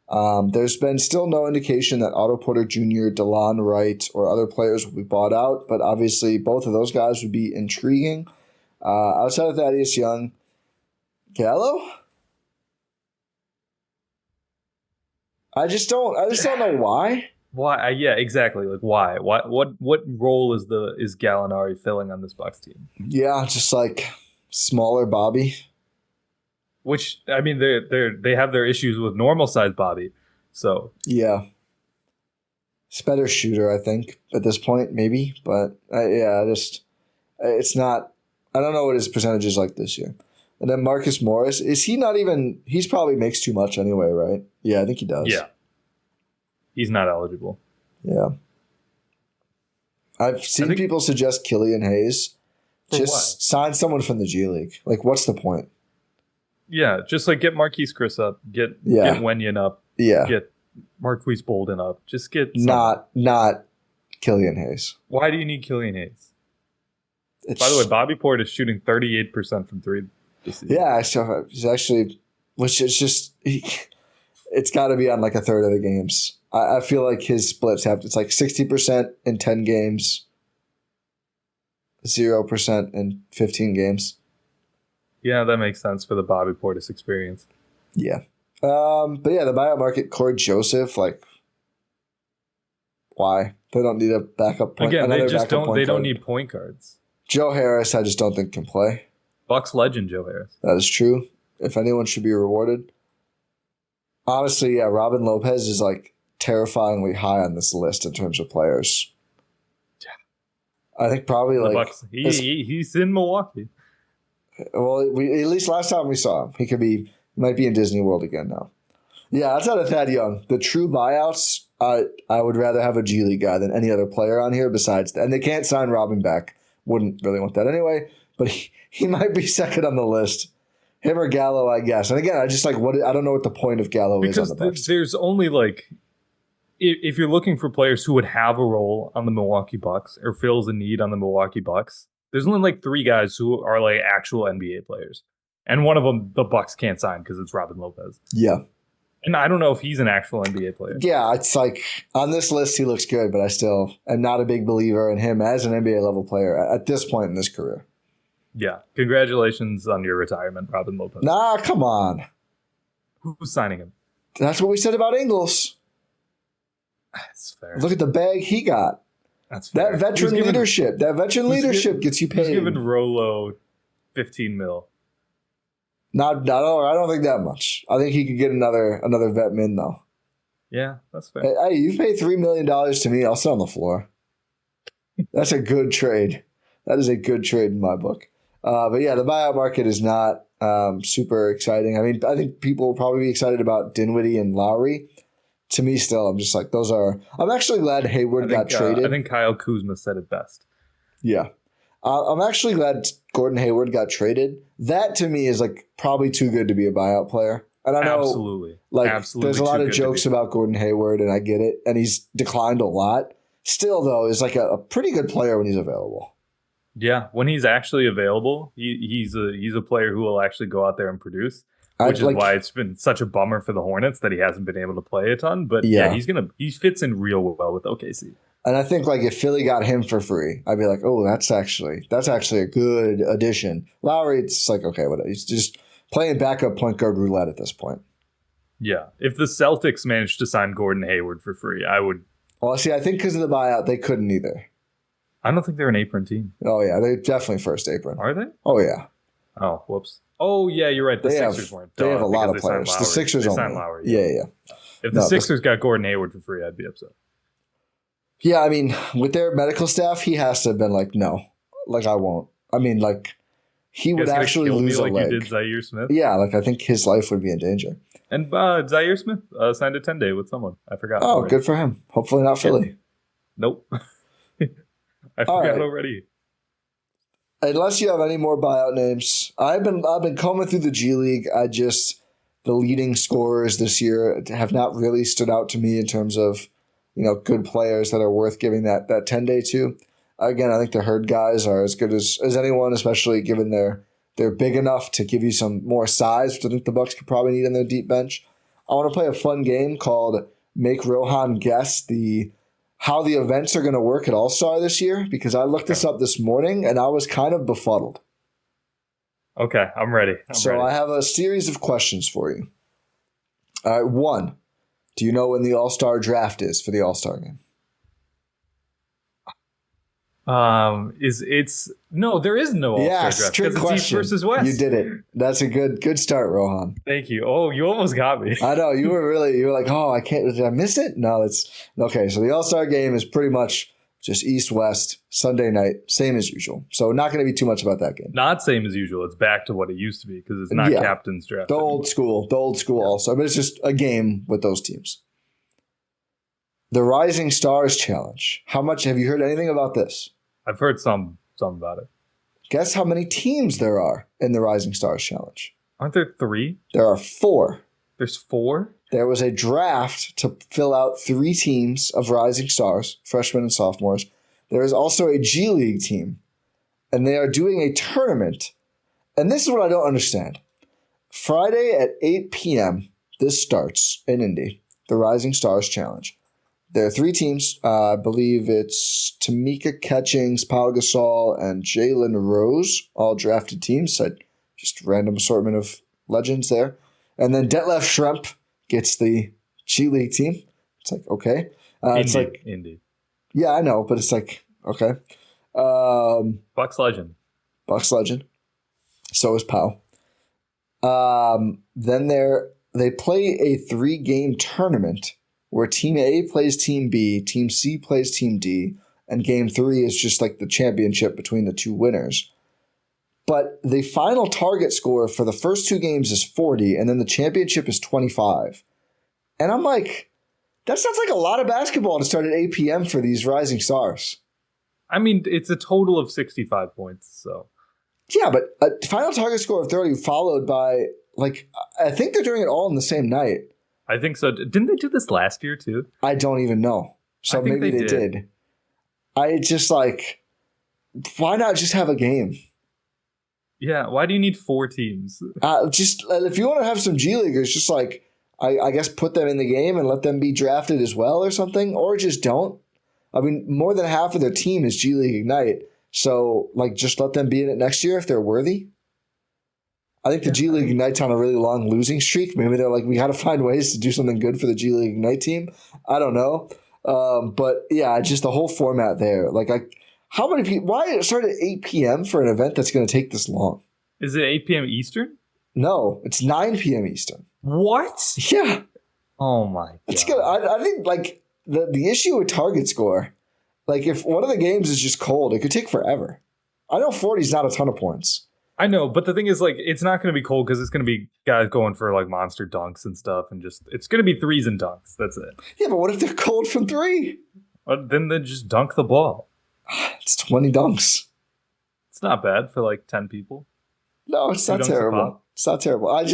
There's been still no indication that Otto Porter Jr., DeLon Wright, or other players will be bought out, but obviously both of those guys would be intriguing. Outside of Thaddeus Young, Gallo? I just don't know why. Why? Yeah, exactly. Like why? What role is Gallinari filling on this Bucks team? Yeah, just like smaller Bobby. Which, I mean, they have their issues with normal size Bobby. So yeah, it's better shooter, I think, at this point, maybe. But it's not. I don't know what his percentage is like this year. And then Marcus Morris, is he not even? He's probably makes too much anyway, right? Yeah, I think he does. Yeah, he's not eligible. Yeah, I've seen people suggest Killian Hayes. Just sign someone from the G League. Like, what's the point? Yeah, just like get Marquise Chris up, get Wenyen up, get Marquise Bolden up. Just get not Killian Hayes. Why do you need Killian Hayes? By the way, Bobby Porter is shooting 38% from three this season. Yeah, so he's actually, which is just, it's got to be on like a third of the games. I feel like his splits it's like 60% in 10 games, 0% in 15 games. Yeah, that makes sense for the Bobby Portis experience. Yeah. But yeah, the buyout market, Corey Joseph, like, why? They don't need a backup point. Again, they just don't need point guards. Joe Harris, I just don't think can play. Bucks legend Joe Harris. That is true. If anyone should be rewarded. Honestly, yeah, Robin Lopez is like terrifyingly high on this list in terms of players. Yeah. I think probably the like Bucks, he's in Milwaukee. Well, at least last time we saw him, he might be in Disney World again now. Yeah, outside of Thad Young, the true buyouts, I would rather have a G League guy than any other player on here besides that. And they can't sign Robin back. Wouldn't really want that anyway, but he might be second on the list. Him or Gallo, I guess. And again, I just like I don't know what the point of Gallo is on the Bucks. There's only like, if you're looking for players who would have a role on the Milwaukee Bucks or fills a need on the Milwaukee Bucks, there's only like three guys who are like actual NBA players. And one of them, the Bucks can't sign because it's Robin Lopez. Yeah. And I don't know if he's an actual NBA player. Yeah, it's like on this list, he looks good, but I still am not a big believer in him as an NBA level player at this point in his career. Yeah. Congratulations on your retirement, Robin Lopez. Nah, come on. Who's signing him? That's what we said about Ingles. That's fair. Look at the bag he got. That's fair. That veteran leadership gets you paid. He's giving Rolo $15 million. I don't think that much. I think he could get another vet min though. Yeah, that's fair. Hey, you pay $3 million to me, I'll sit on the floor. That's a good trade. That is a good trade in my book. But yeah, the buyout market is not super exciting. I mean, I think people will probably be excited about Dinwiddie and Lowry. To me, still, I'm just like, I'm actually glad Hayward got traded. I think Kyle Kuzma said it best. Yeah. I'm actually glad Gordon Hayward got traded. That to me is like probably too good to be a buyout player. And I know there's a lot of jokes about Gordon Hayward, and I get it. And he's declined a lot. Still, though, is like a pretty good player when he's available. Yeah, when he's actually available, he's a player who will actually go out there and produce. Which is why it's been such a bummer for the Hornets that he hasn't been able to play a ton. But yeah, he fits in real well with OKC. And I think like if Philly got him for free, I'd be like, oh, that's actually a good addition. Lowry, it's like, okay, whatever. He's just playing backup point guard roulette at this point. Yeah, if the Celtics managed to sign Gordon Hayward for free, I would. Well, see, I think because of the buyout, they couldn't either. I don't think they're an apron team. Oh yeah, they're definitely first apron. Are they? Oh yeah. Oh, whoops. Oh yeah, you're right. The Sixers weren't. They have a lot of players. The Sixers only. Lowry, yeah. If the Sixers got Gordon Hayward for free, I'd be upset. Yeah, I mean, with their medical staff, he has to have been like, no, like I won't. I mean, like he would actually lose a leg. Like you did Zaire Smith. Yeah, like I think his life would be in danger. And Zaire Smith signed a 10-day with someone. I forgot. Oh, good for him. Hopefully not Philly. Nope. I forgot already. Unless you have any more buyout names, I've been combing through the G League. The leading scorers this year have not really stood out to me in terms of, good players that are worth giving that 10-day to. Again, I think the Herd guys are as good as anyone, especially given they're big enough to give you some more size, which I think the Bucks could probably need in their deep bench. I want to play a fun game called Make Rohan Guess how the events are going to work at All-Star this year, because I looked this up this morning and I was kind of befuddled. Okay, I'm ready. I have a series of questions for you. All right, 1. Do you know when the All-Star draft is for the All-Star game? No, there is no All-Star draft. Trick question. It's East versus West. You did it. That's a good start, Rohan. Thank you. Oh, you almost got me. I know you were like, oh, I can't. Did I miss it? No, it's okay. So the All-Star game is pretty much just East-West Sunday night, same as usual. So not going to be too much about that game. Not same as usual. It's back to what it used to be because it's not captain's draft. The old school All-Star, but it's just a game with those teams. The Rising Stars Challenge. How much have you heard anything about this? I've heard some about it. Guess how many teams there are in the Rising Stars Challenge? Aren't there 3? There are 4. There's 4? There was a draft to fill out 3 teams of Rising Stars, freshmen and sophomores. There is also a G League team, and they are doing a tournament. And this is what I don't understand. Friday at 8 p.m., this starts in Indy, the Rising Stars Challenge. There are 3 teams. I believe it's Tamika Catchings, Pau Gasol, and Jalen Rose, all drafted teams. So just random assortment of legends there. And then Detlef Schrempf gets the G League team. It's like, okay. It's like Indy. Yeah, I know, but it's like, okay. Bucks legend. So is Pau. Then they play a 3-game tournament where Team A plays Team B, Team C plays Team D, and Game 3 is just like the championship between the 2 winners. But the final target score for the first 2 games is 40, and then the championship is 25. And I'm like, that sounds like a lot of basketball to start at 8 p.m. for these Rising Stars. I mean, it's a total of 65 points, so. Yeah, but a final target score of 30 followed by, I think they're doing it all in the same night. I think so. Didn't they do this last year too? I don't even know. So maybe they did. I just why not just have a game? Yeah, why do you need 4 teams? Just if you want to have some G Leaguers, just I guess put them in the game and let them be drafted as well or something, or just don't. I mean, more than half of their team is G League Ignite, so just let them be in it next year if they're worthy. I think the G League Ignite's on a really long losing streak. Maybe they're like, we got to find ways to do something good for the G League Ignite team. I don't know. But yeah, just the whole format there. How many people? Why did it start at 8 p.m. for an event that's going to take this long? Is it 8 p.m. Eastern? No, it's 9 p.m. Eastern. What? Yeah. Oh my God. It's good. I think the issue with target score, if one of the games is just cold, it could take forever. I know 40 is not a ton of points. I know, but the thing is, it's not going to be cold because it's going to be guys going for monster dunks and stuff, and it's going to be threes and dunks. That's it. Yeah, but what if they're cold from 3? Then they just dunk the ball. It's 20 dunks. It's not bad for 10 people. No, it's not terrible. It's not terrible. I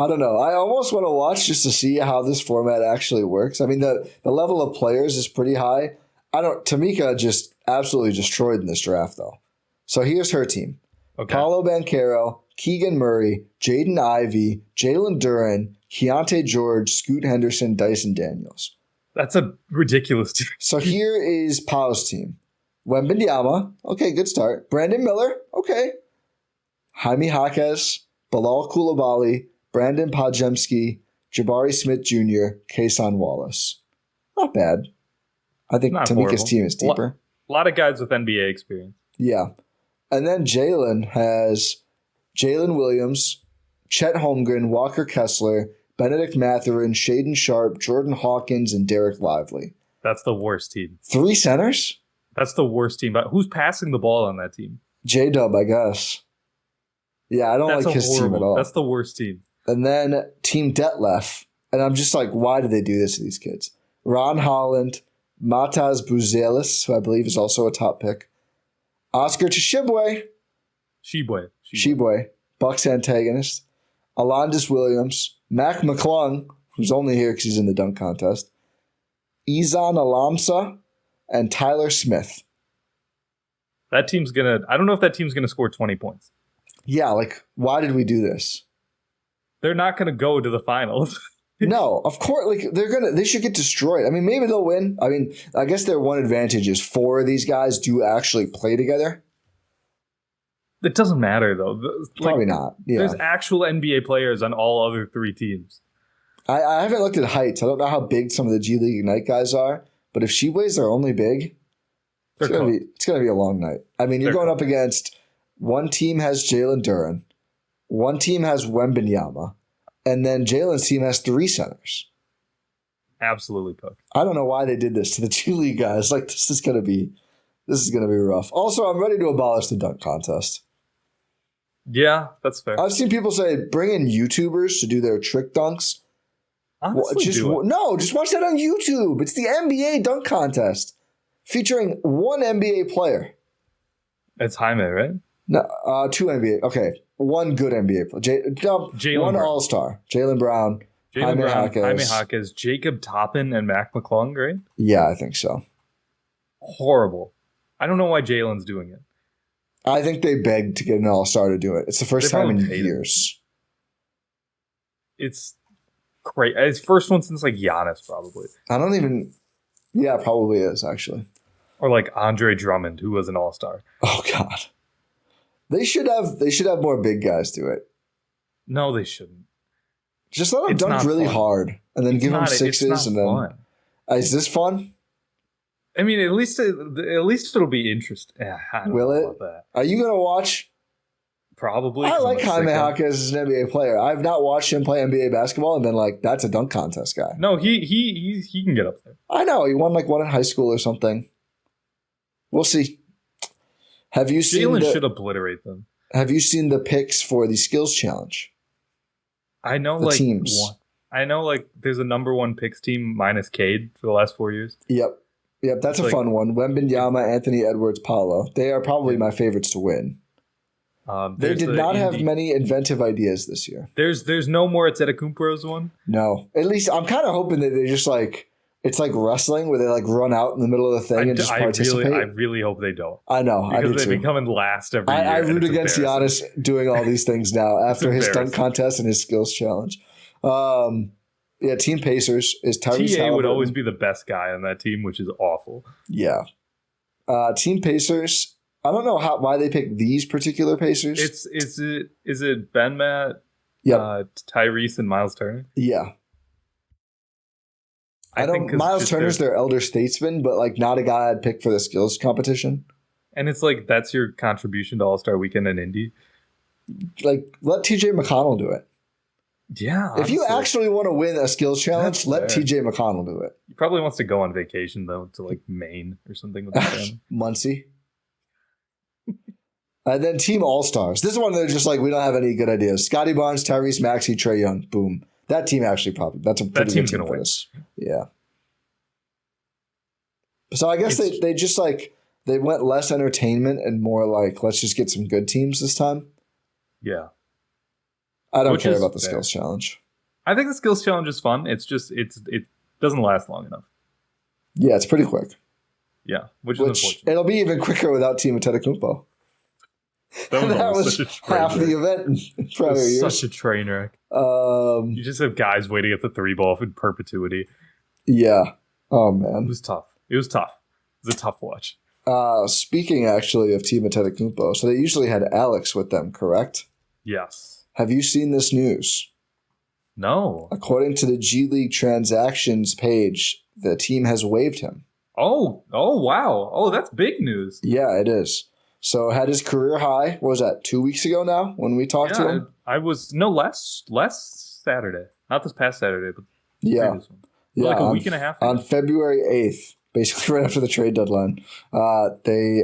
don't know. I almost want to watch just to see how this format actually works. I mean, the level of players is pretty high. Tamika just absolutely destroyed in this draft, though. So here's her team. Okay. Paolo Banchero, Keegan Murray, Jaden Ivey, Jalen Duren, Keontae George, Scoot Henderson, Dyson Daniels. That's a ridiculous team. So here is Paolo's team. Wembanyama, okay, good start. Brandon Miller, okay. Jaime Jaquez, Bilal Coulibaly, Brandon Podjemski, Jabari Smith Jr., Kason Wallace. Not bad. I think Not Tamika's horrible. team is deeper. A lot of guys with NBA experience. Yeah. And then Jalen has Jalen Williams, Chet Holmgren, Walker Kessler, Benedict Mathurin, Shaden Sharp, Jordan Hawkins, and Derek Lively. That's the worst team. 3 centers? That's the worst team. But who's passing the ball on that team? J-Dub, I guess. Yeah, I don't like his team at all. That's the worst team. And then Team Detlef. And I'm just like, why do they do this to these kids? Ron Holland, Mataz Buzelis, who I believe is also a top pick. Oscar Tshiebwe. Sheboy. Bucks antagonist. Alondis Williams. Mac McClung, who's only here because he's in the dunk contest. Izan Alamsa. And Tyler Smith. That team's going to... I don't know if that team's going to score 20 points. Yeah, like, why did we do this? They're not going to go to the finals. No, of course, like they should get destroyed. I mean, maybe they'll win. I mean, I guess their one advantage is 4 of these guys do actually play together. It doesn't matter though. Probably not. Yeah. There's actual NBA players on all other 3 teams. I haven't looked at heights. I don't know how big some of the G League Ignite guys are, but if Sheboy's their only big, it's gonna be a long night. I mean, you're going up against one team has Jalen Duren, one team has Wembanyama. And then Jalen's team has 3 centers. Absolutely cooked. I don't know why they did this to the G League guys. Like, this is gonna be rough. Also, I'm ready to abolish the dunk contest. Yeah, that's fair. I've seen people say bring in YouTubers to do their trick dunks. Honestly, just watch that on YouTube. It's the NBA dunk contest featuring one NBA player. It's Jaime, right? No, 2 NBA. Okay. One good NBA player. One All-Star. Jaylen Brown. Jaime Jaquez, Jacob Toppin, and Mac McClung, right? Yeah, I think so. Horrible. I don't know why Jalen's doing it. I think they begged to get an All-Star to do it. It's the first time in years. It's great. It's first one since like Giannis, probably. Yeah, probably is, actually. Or like Andre Drummond, who was an All-Star. Oh, God. They should have more big guys do it. No, they shouldn't. Just let them dunk really hard, and then give them 6s, and then. Fun. Is this fun? I mean, at least it'll be interesting. Will it? About that. Are you gonna watch? Probably. I like Jaime Jaquez as an NBA player. I've not watched him play NBA basketball and been like, that's a dunk contest guy. No, he can get up there. I know he won one in high school or something. We'll see. Have you seen Jalen should obliterate them. Have you seen the picks for the skills challenge? I know the teams. I know there's a number 1 picks team minus Cade for the last 4 years. Yep. That's a fun one. Wembanyama, Anthony Edwards, Paolo. They are probably my favorites to win. They did not have many inventive ideas this year. There's no more Antetokounmpo's one. No, at least I'm kind of hoping that they just it's like wrestling where they run out in the middle of the thing and just participate. I really hope they don't. I know. Because they've been coming last every year. I root against Giannis doing all these things now after his dunk contest and his skills challenge. Team Pacers is Tyrese TA would always be the best guy on that team, which is awful. Yeah. Team Pacers, I don't know why they picked these particular Pacers. Is it Ben Matt, Tyrese, and Miles Turner? Yeah. I think Miles Turner's their elder statesman, but not a guy I'd pick for the skills competition. And it's that's your contribution to All-Star Weekend in Indy. Let TJ McConnell do it. Yeah. Honestly. If you actually want to win a skills challenge, let TJ McConnell do it. He probably wants to go on vacation though to Maine or something with the family. Muncie. And then Team All-Stars. This is one they're just we don't have any good ideas. Scotty Barnes, Tyrese Maxey, Trae Young. Boom. That team actually that's a pretty good team for this. Yeah. So I guess they just they went less entertainment and more let's just get some good teams this time. Yeah. I don't care about the skills challenge. I think the skills challenge is fun. It's just it doesn't last long enough. Yeah, it's pretty quick. Yeah, which is unfortunate. It'll be even quicker without Team Antetokounmpo. That was such a train half wreck. the event in prior years. Such a train wreck. You just have guys waiting at the 3-ball in perpetuity. Yeah. Oh, It man. was tough. It was a tough watch. Speaking, actually, of Team Antetokounmpo, so they usually had Alex with them, correct? Yes. Have you seen this news? No. According to the G League transactions page, the team has waived him. Oh, wow. Oh, that's big news. Yeah, it is. So had his career high, what was that, 2 weeks ago now when we talked to him? I was, no, last Saturday. Not this past Saturday, but the Yeah. previous one. Yeah, Like a week and a half ago. On February 8th, basically right after the trade deadline, they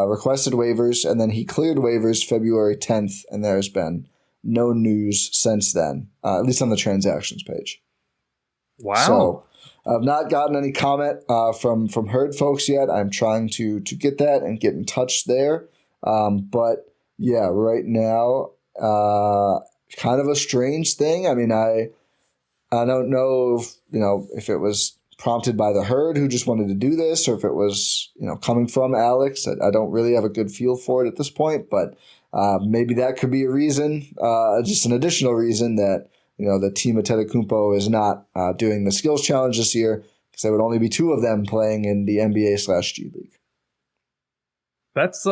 requested waivers, and then he cleared waivers February 10th, and there has been no news since then, at least on the transactions page. Wow. So I've not gotten any comment from Herd folks yet. I'm trying to get that and get in touch there. But yeah, right now, kind of a strange thing. I mean, I don't know if it was prompted by the Herd who just wanted to do this, or if it was coming from Alex. I don't really have a good feel for it at this point, but maybe that could be a reason, just an additional reason that the team of Antetokounmpo is not doing the skills challenge this year, because there would only be 2 of them playing in the NBA/G League. That's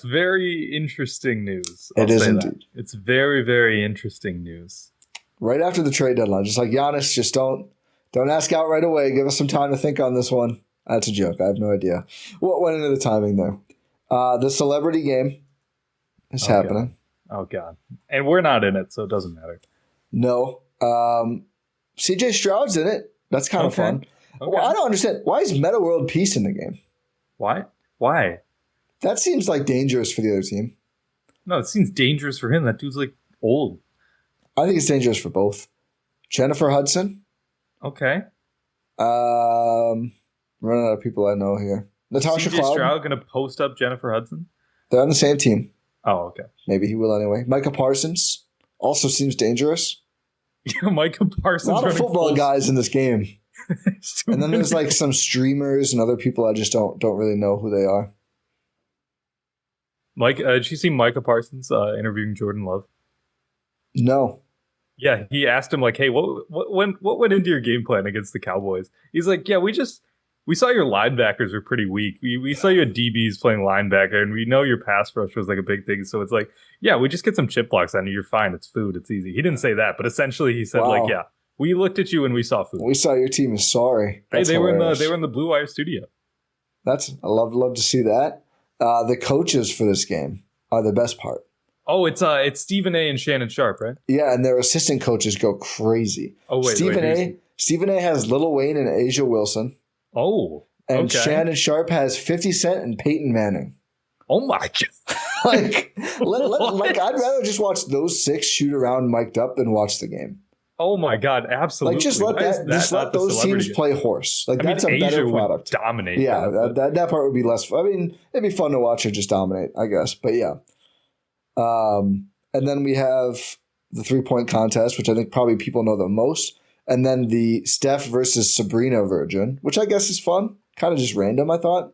very interesting news. It is indeed. It's very, very interesting news. Right after the trade deadline, just like Giannis, just don't ask out right away. Give us some time to think on this one. That's a joke. I have no idea what went into the timing there. The celebrity game is happening. God. Oh God! And we're not in it, so it doesn't matter. No. CJ Stroud's in it. That's kind of fun. Okay. Well, I don't understand. Why is Meta World Peace in the game? Why? Why? That seems like dangerous for the other team. No, it seems dangerous for him. That dude's like old. I think it's dangerous for both. Jennifer Hudson. Okay. Running out of people I know here. Natasha CJ Cloud. Stroud going to post up Jennifer Hudson? They're on the same team. Oh, okay. Maybe he will anyway. Micah Parsons also seems dangerous. Yeah, Micah Parsons. A lot of football guys in this game. And then there's like many. some streamers and other people I just don't really know who they are. Mike, did you see Micah Parsons interviewing Jordan Love? No. Yeah, he asked him like, "Hey, what went into your game plan against the Cowboys?" He's like, "Yeah, we saw your linebackers were pretty weak. We saw your DBs playing linebacker, and we know your pass rush was like a big thing. So it's like, yeah, we just get some chip blocks on you. You're fine. It's food. It's easy." He didn't say that, but essentially he said like, "Yeah, we looked at you and we saw food. We saw your team is sorry." Hey, they were in the Blue Wire studio. I love to see that. The coaches for this game are the best part. Oh, it's Stephen A. and Shannon Sharp, right? Yeah, and their assistant coaches go crazy. Oh wait, Stephen A. has Lil Wayne and Asia Wilson. Oh, and okay. Shannon Sharp has 50 Cent and Peyton Manning. Oh my God! I'd rather just watch those 6 shoot around mic'd up than watch the game. Oh my God! Absolutely. Like just let those teams play horse. Like that's a better product. Dominate. Yeah, that part would be less. I mean, it'd be fun to watch it just dominate, I guess. But yeah. And then we have the 3-point contest, which I think probably people know the most. And then the Steph versus Sabrina version, which I guess is fun. Kind of just random, I thought.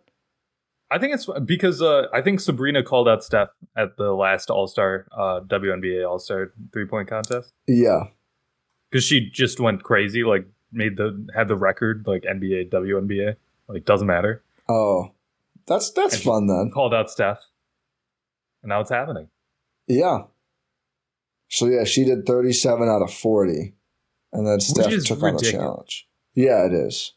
I think it's because I think Sabrina called out Steph at the last All-Star, WNBA All-Star 3-point contest. Yeah. Because she just went crazy, like had the record, like NBA, WNBA. Like, doesn't matter. Oh, that's fun then. Called out Steph. And now it's happening. Yeah. So yeah, she did 37 out of 40. And then Steph took on the challenge. Yeah, it is.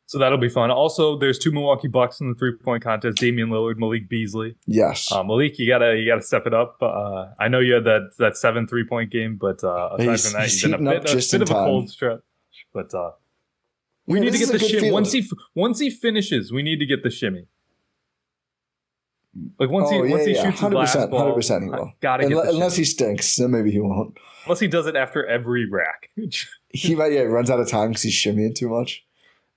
So that'll be fun. Also, there's 2 Milwaukee Bucks in the 3-point contest: Damian Lillard, Malik Beasley. Yes. Malik, you gotta step it up. I know you had that 7 3-point game, but aside from that, he's you've been a bit of a cold stretch. But we need to get the shimmy. Once he finishes, we need to get the shimmy. Like once he shoots his last ball, 100% he will. Gotta get unless he stinks, then maybe he won't. Unless he does it after every rack. He might runs out of time because he's shimmying too much.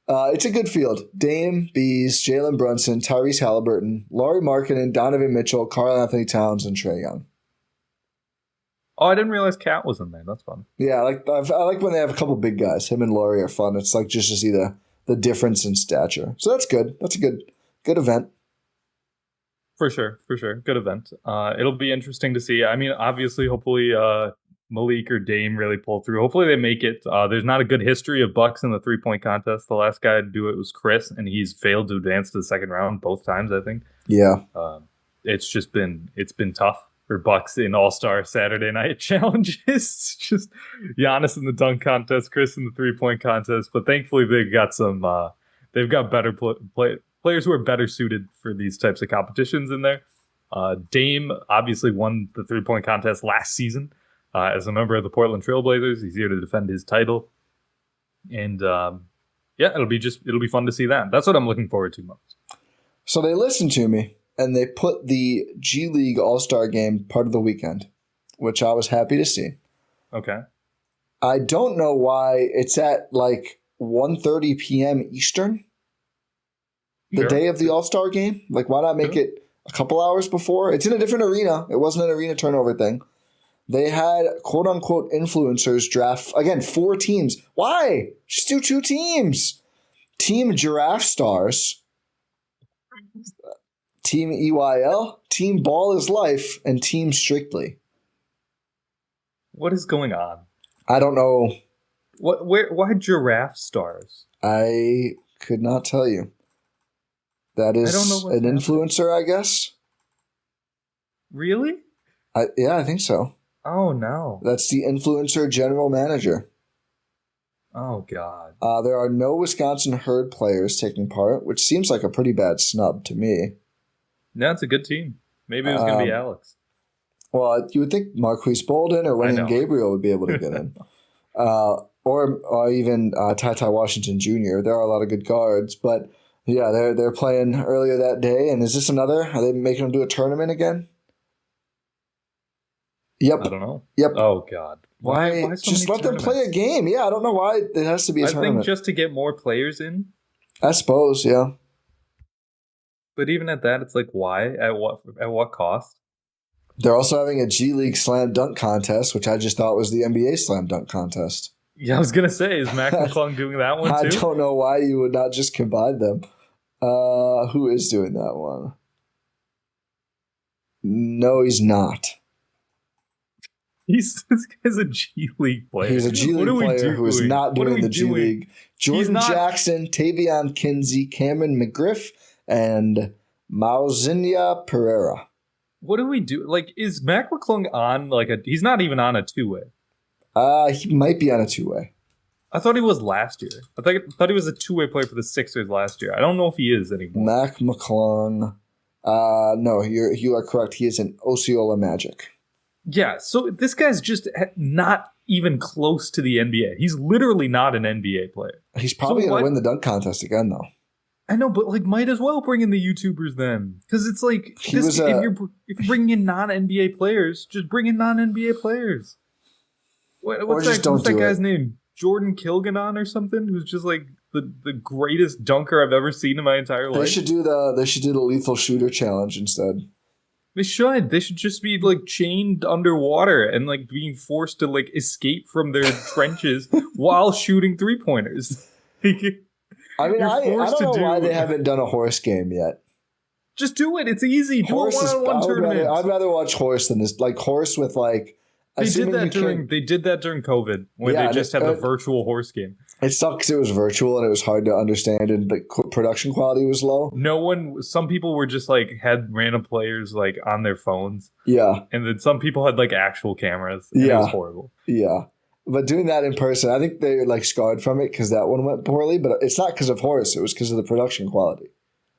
It's a good field. Dame, Bees, Jalen Brunson, Tyrese Halliburton, Lauri Markkanen, Donovan Mitchell, Karl Anthony Towns, and Trae Young. Oh, I didn't realize Cat was in there. That's fun. Yeah, I like when they have a couple big guys. Him and Lauri are fun. It's like just to see the difference in stature. So that's good. That's a good event. For sure. Good event. It'll be interesting to see. I mean, obviously, hopefully Malik or Dame really pull through. Hopefully they make it. There's not a good history of Bucks in the 3-point contest. The last guy to do it was Chris, and he's failed to advance to the second round both times, I think. Yeah. It's been tough for Bucks in All-Star Saturday night challenges. Just Giannis in the dunk contest, Chris in the 3-point contest. But thankfully they've got better players who are better suited for these types of competitions in there. Dame obviously won the 3-point contest last season as a member of the Portland Trailblazers. He's here to defend his title. And it'll be fun to see that. That's what I'm looking forward to most. So they listened to me and they put the G League All-Star game part of the weekend, which I was happy to see. Okay. I don't know why it's at like 1:30 p.m. Eastern. The day of the All-Star game? Like, why not make it a couple hours before? It's in a different arena. It wasn't an arena turnover thing. They had quote-unquote influencers draft, again, 4 teams. Why? Just do 2 teams. Team Giraffe Stars, Team EYL, Team Ball is Life, and Team Strictly. What is going on? I don't know. Why Giraffe Stars? I could not tell you. That is an influencer, I guess. Really? I think so. Oh, no. That's the influencer general manager. Oh, God. There are no Wisconsin Herd players taking part, which seems like a pretty bad snub to me. No, it's a good team. Maybe it was going to be Alex. Well, you would think Marquise Bolden or Wendy Gabriel would be able to get in. Or even Ty Washington Jr. There are a lot of good guards, but yeah, they're playing earlier that day. And is this another? Are they making them do a tournament again? Yep. I don't know. Yep. Oh, God. Why so just let them play a game. Yeah, I don't know why it has to be a tournament. I think just to get more players in. I suppose, yeah. But even at that, it's like, why? At what cost? They're also having a G League Slam Dunk contest, which I just thought was the NBA Slam Dunk contest. Yeah, I was going to say, is Mac McClung doing that one too? I don't know why you would not just combine them. Who is doing that one? No, he's not. This guy's a G League player. He's a G League player who is not doing the G League. Jordan Jackson, Tavion Kinsey, Cameron McGriff, and Mauzinia Pereira. What do we do? Like, is Mac McClung on he's not even on a 2-way? He might be on a 2-way. I thought he was last year. I thought he was a 2-way player for the Sixers last year. I don't know if he is anymore. Mac McClung. No, you are correct. He is an Osceola Magic. Yeah, so this guy's just not even close to the NBA. He's literally not an NBA player. He's probably going to win the dunk contest again, though. I know, but might as well bring in the YouTubers then, because it's like if you're bringing in non-NBA players, just bring in non-NBA players. What's that guy's name? Jordan Kilganon or something? Who's just like the greatest dunker I've ever seen in my entire life. They should do the lethal shooter challenge instead. They should just be chained underwater and being forced to escape from their trenches while shooting 3-pointers. I mean, I don't know why they haven't done a horse game yet. Just do it. It's easy. Do a one-on-one tournament. I'd rather watch horse than this. Horse with They did that during COVID when they just had the virtual horse game. It sucked because it was virtual and it was hard to understand and the production quality was low. Some people were just had random players on their phones. Yeah. And then some people had actual cameras. And it was horrible. Yeah. But doing that in person, I think they scarred from it because that one went poorly. But it's not because of horse. It was because of the production quality.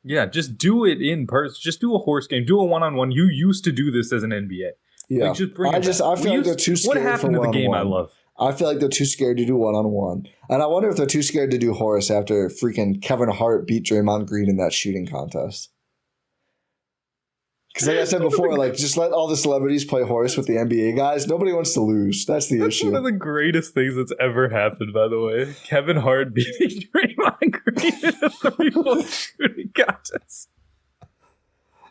Yeah, just do it in person. Just do a horse game. Do a one-on-one. You used to do this as an NBA. Yeah. Just bring it back. I feel like they're too scared. What happened to the game I love? I feel like they're too scared to do one-on-one. And I wonder if they're too scared to do horse after freaking Kevin Hart beat Draymond Green in that shooting contest. Because like I said before, just let all the celebrities play horse with the NBA guys. Nobody wants to lose. That's the issue. One of the greatest things that's ever happened, by the way. Kevin Hart beating Draymond Green in a 3-point shooting contest.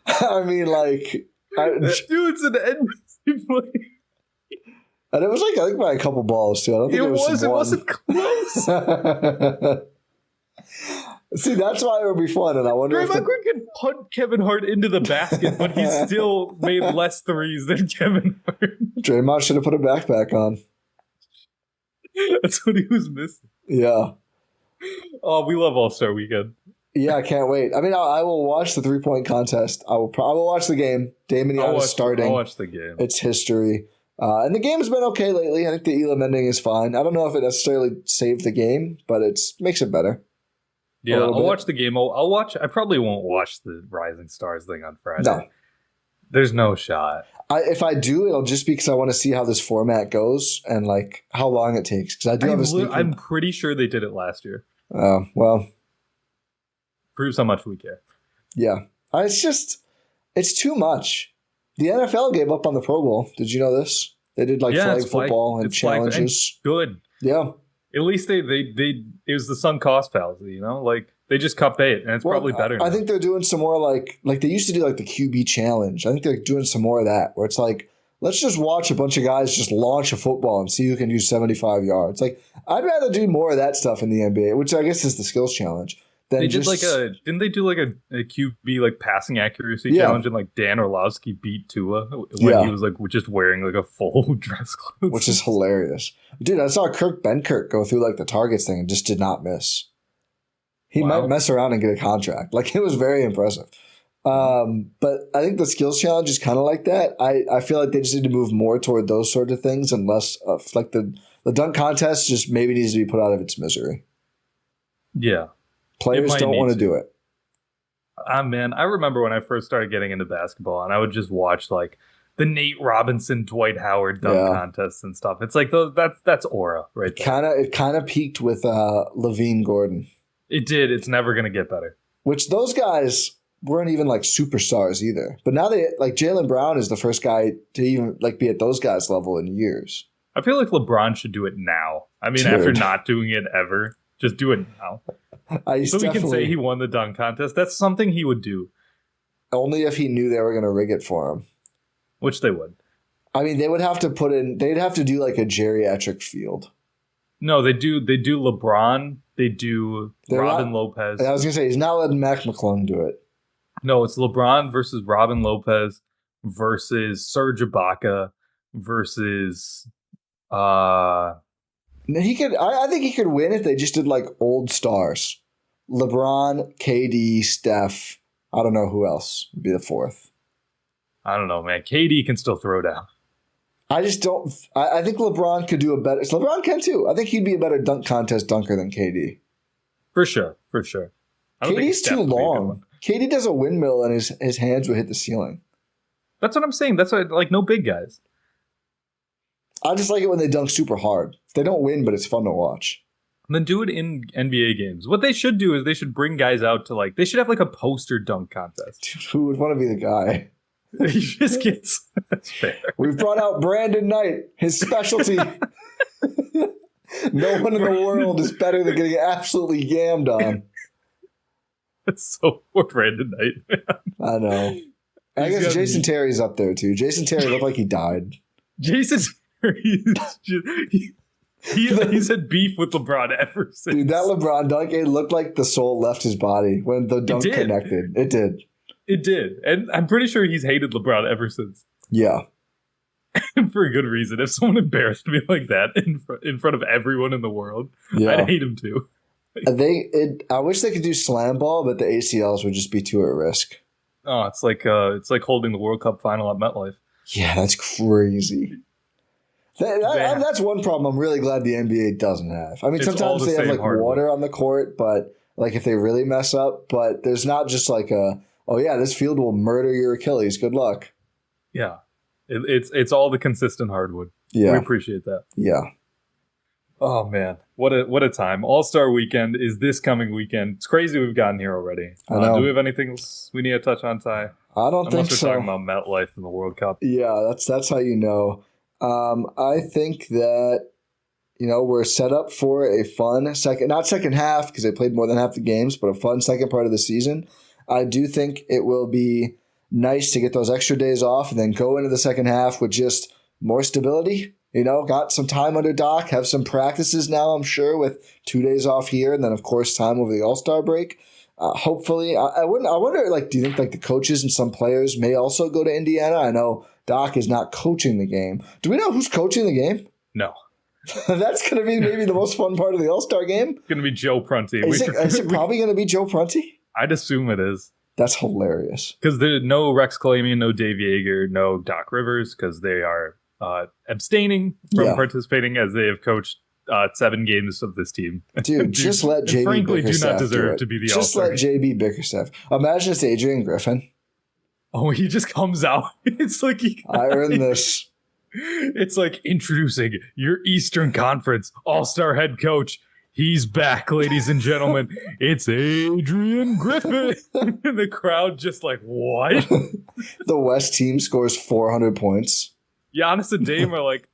I mean, this dude's an NBA player. And it was I think by a couple balls too. I don't think it wasn't close. See, that's why it would be fun, and I wonder if Draymond Green could punt Kevin Hart into the basket, but he still made less threes than Kevin Hart. Draymond should have put a backpack on. That's what he was missing. Yeah. Oh, we love All-Star Weekend. Yeah, I can't wait. I mean, I will watch the 3-point contest. I will watch the game. Dame and Giannis starting. I'll watch the game. It's history. And the game's been okay lately. I think the Elam ending is fine. I don't know if it necessarily saved the game, but it makes it better. Yeah, I'll watch the game. I'll watch. I probably won't watch the Rising Stars thing on Friday. No. There's no shot. If I do, it'll just be because I want to see how this format goes and like how long it takes. Because I do have a sneaky... I'm pretty sure they did it last year. Oh, well. Proves how much we care. Yeah. It's too much. The NFL gave up on the Pro Bowl. Did you know this? They did flag football and challenges. Good. Yeah. At least they it was the sunk cost fallacy, you know? Like they just cut bait and it's probably better now. I think they're doing some more like they used to do the QB challenge. I think they're doing some more of that where it's like, let's just watch a bunch of guys just launch a football and see who can do 75 yards. Like I'd rather do more of that stuff in the NBA, which I guess is the skills challenge. They didn't they do a QB passing accuracy challenge and Dan Orlovsky beat Tua when he was just wearing a full dress clothes, which is hilarious. Dude, I saw Kirk Benkert go through the targets thing and just did not miss. He might mess around and get a contract. It was very impressive. But I think the skills challenge is kind of like that. I feel like they just need to move more toward those sort of things and less of the dunk contest just maybe needs to be put out of its misery. Yeah. Players don't want to do it. Man, I remember when I first started getting into basketball and I would just watch the Nate Robinson, Dwight Howard dunk contests and stuff. It's that's aura right there. It kind of peaked with Levine Gordon. It did. It's never going to get better. Which those guys weren't even superstars either. But now they Jaylen Brown is the first guy to even be at those guys' level in years. I feel like LeBron should do it now. I mean, after not doing it ever, just do it now. So we can say he won the dunk contest. That's something he would do. Only if he knew they were going to rig it for him. Which they would. I mean, they would have to they'd have to do a geriatric field. No, they do LeBron. They do Robin Lopez. I was going to say, he's not letting Mac McClung do it. No, it's LeBron versus Robin Lopez versus Serge Ibaka versus... He could. I think he could win if they just did old stars. LeBron, KD, Steph. I don't know who else would be the fourth. I don't know, man. KD can still throw down. I just don't. I think LeBron could do a better. LeBron can too. I think he'd be a better dunk contest dunker than KD. For sure. KD's too long. KD does a windmill and his hands would hit the ceiling. That's what I'm saying. That's why no big guys. I just like it when they dunk super hard. They don't win, but it's fun to watch. And then do it in NBA games. What they should do is they should bring guys out to they should have a poster dunk contest. Dude, who would want to be the guy? He just gets. That's fair. We've brought out Brandon Knight, his specialty. No one in the world is better than getting absolutely yammed on. That's so poor Brandon Knight, man. I know. I guess Jason Terry's up there too. Jason Terry looked like he died. Jason he's had beef with LeBron ever since. Dude, that LeBron dunk, it looked like the soul left his body when the dunk connected. It did. It did. And I'm pretty sure he's hated LeBron ever since. Yeah. For a good reason. If someone embarrassed me like that in front of everyone in the world, I'd hate him too. I wish they could do slam ball, but the ACLs would just be too at risk. Oh, it's like holding the World Cup final at MetLife. Yeah, that's crazy. That's one problem I'm really glad the NBA doesn't have. I mean, sometimes they have water on the court, but if they really mess up, but there's not just this field will murder your Achilles. Good luck. Yeah. It's all the consistent hardwood. Yeah. We appreciate that. Yeah. Oh man. What a time. All-Star weekend is this coming weekend. It's crazy we've gotten here already. I know. Do we have anything else we need to touch on, Ty? I don't think so. Unless we're talking about MetLife and the World Cup. Yeah, that's how you know. I think that, we're set up for a fun not second half because they played more than half the games, but a fun second part of the season. I do think it will be nice to get those extra days off and then go into the second half with just more stability Got some time under Doc, have some practices now, I'm sure, with 2 days off here, and then, of course, time over the All-Star break. Hopefully, I wonder, do you think, the coaches and some players may also go to Indiana? I know Doc is not coaching the game. Do we know who's coaching the game? No. That's going to be maybe the most fun part of the All-Star game. It's going to be Joe Prunty. Is it probably going to be Joe Prunty? I'd assume it is. That's hilarious. Because there's no Rex Kalamian, no Dave Yeager, no Doc Rivers, because they are abstaining from participating as they have coached 7 games of this team. Dude, just let JB frankly Bickerstaff do not deserve to be the All-Star. Just let JB Bickerstaff. Imagine it's Adrian Griffin. Oh, he just comes out. It's like I earned this. It's like introducing your Eastern Conference All-Star head coach. He's back, ladies and gentlemen. It's Adrian Griffin. And the crowd just like, what? The West team scores 400 points. Giannis and Dame are like,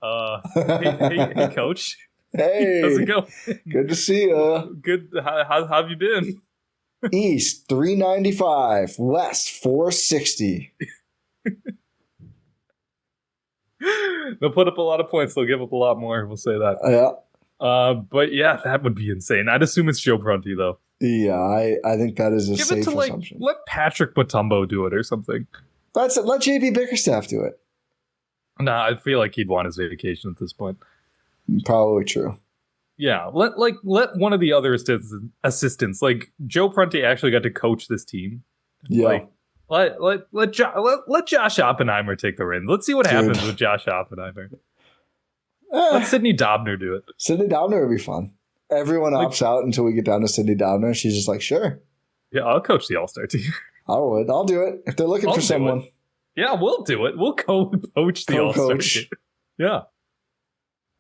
hey, coach. Hey. How's it going? Good to see you. Good. How have you been? East, 395. West, 460. They'll put up a lot of points. They'll give up a lot more. We'll say that. Yeah. But yeah, that would be insane. I'd assume it's Joe Prunty, though. Yeah, I think that is a safe assumption. Let Patrick Mutombo do it or something. That's it. Let JB Bickerstaff do it. Nah, I feel like he'd want his vacation at this point. Probably true. Yeah, let one of the other assistants, like Joe Prunty, actually got to coach this team. Yeah. Let Josh Oppenheimer take the reins. Let's see what happens with Josh Oppenheimer. Let Sydney Dobner do it. Sydney Dobner would be fun. Everyone opts out until we get down to Sydney Dobner. She's just like, sure. Yeah, I'll coach the All-Star team. I'll do it. If they're looking for someone. Yeah, we'll do it. We'll co-coach the All-Star team. Yeah.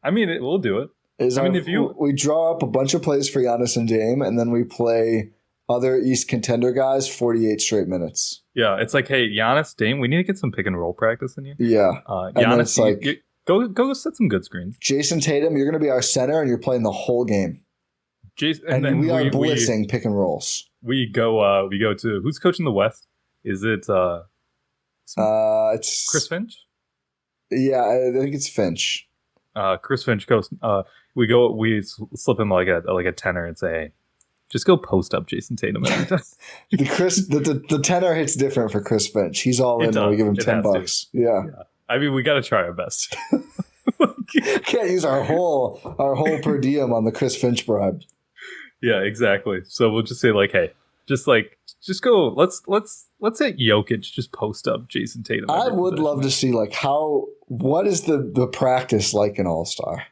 I mean, we'll do it. We draw up a bunch of plays for Giannis and Dame, and then we play other East contender guys 48 straight minutes. Yeah, it's like, hey, Giannis, Dame, we need to get some pick and roll practice in you. Yeah. Giannis, go set some good screens. Jason Tatum, you're going to be our center, and you're playing the whole game. And then we are blitzing pick and rolls. We go to who's coaching the West? Is it it's Chris Finch? Yeah, I think it's Finch. Chris Finch goes. We slip him like a tenner and say, hey, just go post up Jason Tatum every time. the tenner hits different for Chris Finch. He's all in. We give him $10. Yeah. I mean, we got to try our best. Can't use our whole per diem on the Chris Finch bribe. Yeah, exactly. So we'll just say hey, just go. Let's say Jokic just post up Jason Tatum. I would love to see what is the practice like in All-Star?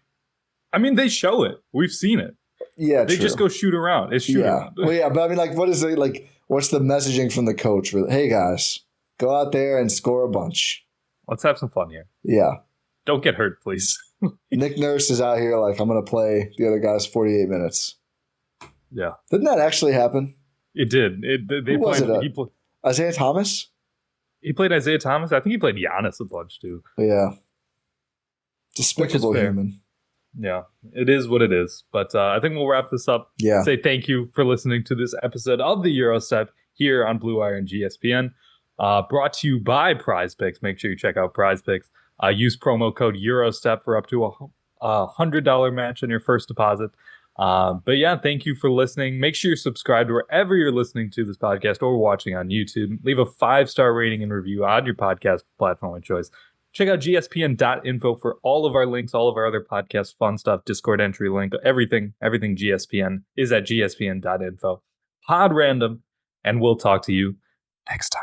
I mean, they show it. We've seen it. Yeah, they just go shoot around. It's shoot around. Well, yeah, but I mean, what is it like? What's the messaging from the coach? Hey guys, go out there and score a bunch. Let's have some fun here. Yeah. Don't get hurt, please. Nick Nurse is out here I'm going to play the other guys 48 minutes. Yeah. Didn't that actually happen? It did. Who was it? Isaiah Thomas? He played Isaiah Thomas. I think he played Giannis a bunch, too. Yeah. Despicable human. Yeah. It is what it is. But I think we'll wrap this up. Yeah. Say thank you for listening to this episode of the Gyro Step here on Blue Wire and GSPN. Brought to you by Prize Picks. Make sure you check out Prize Picks. Use promo code Eurostep for up to a $100 match on your first deposit. But yeah, thank you for listening. Make sure you're subscribed wherever you're listening to this podcast or watching on YouTube. Leave a 5-star rating and review on your podcast platform of choice. Check out gspn.info for all of our links, all of our other podcast fun stuff, Discord entry link, everything GSPN is at gspn.info. Pod random, and we'll talk to you next time.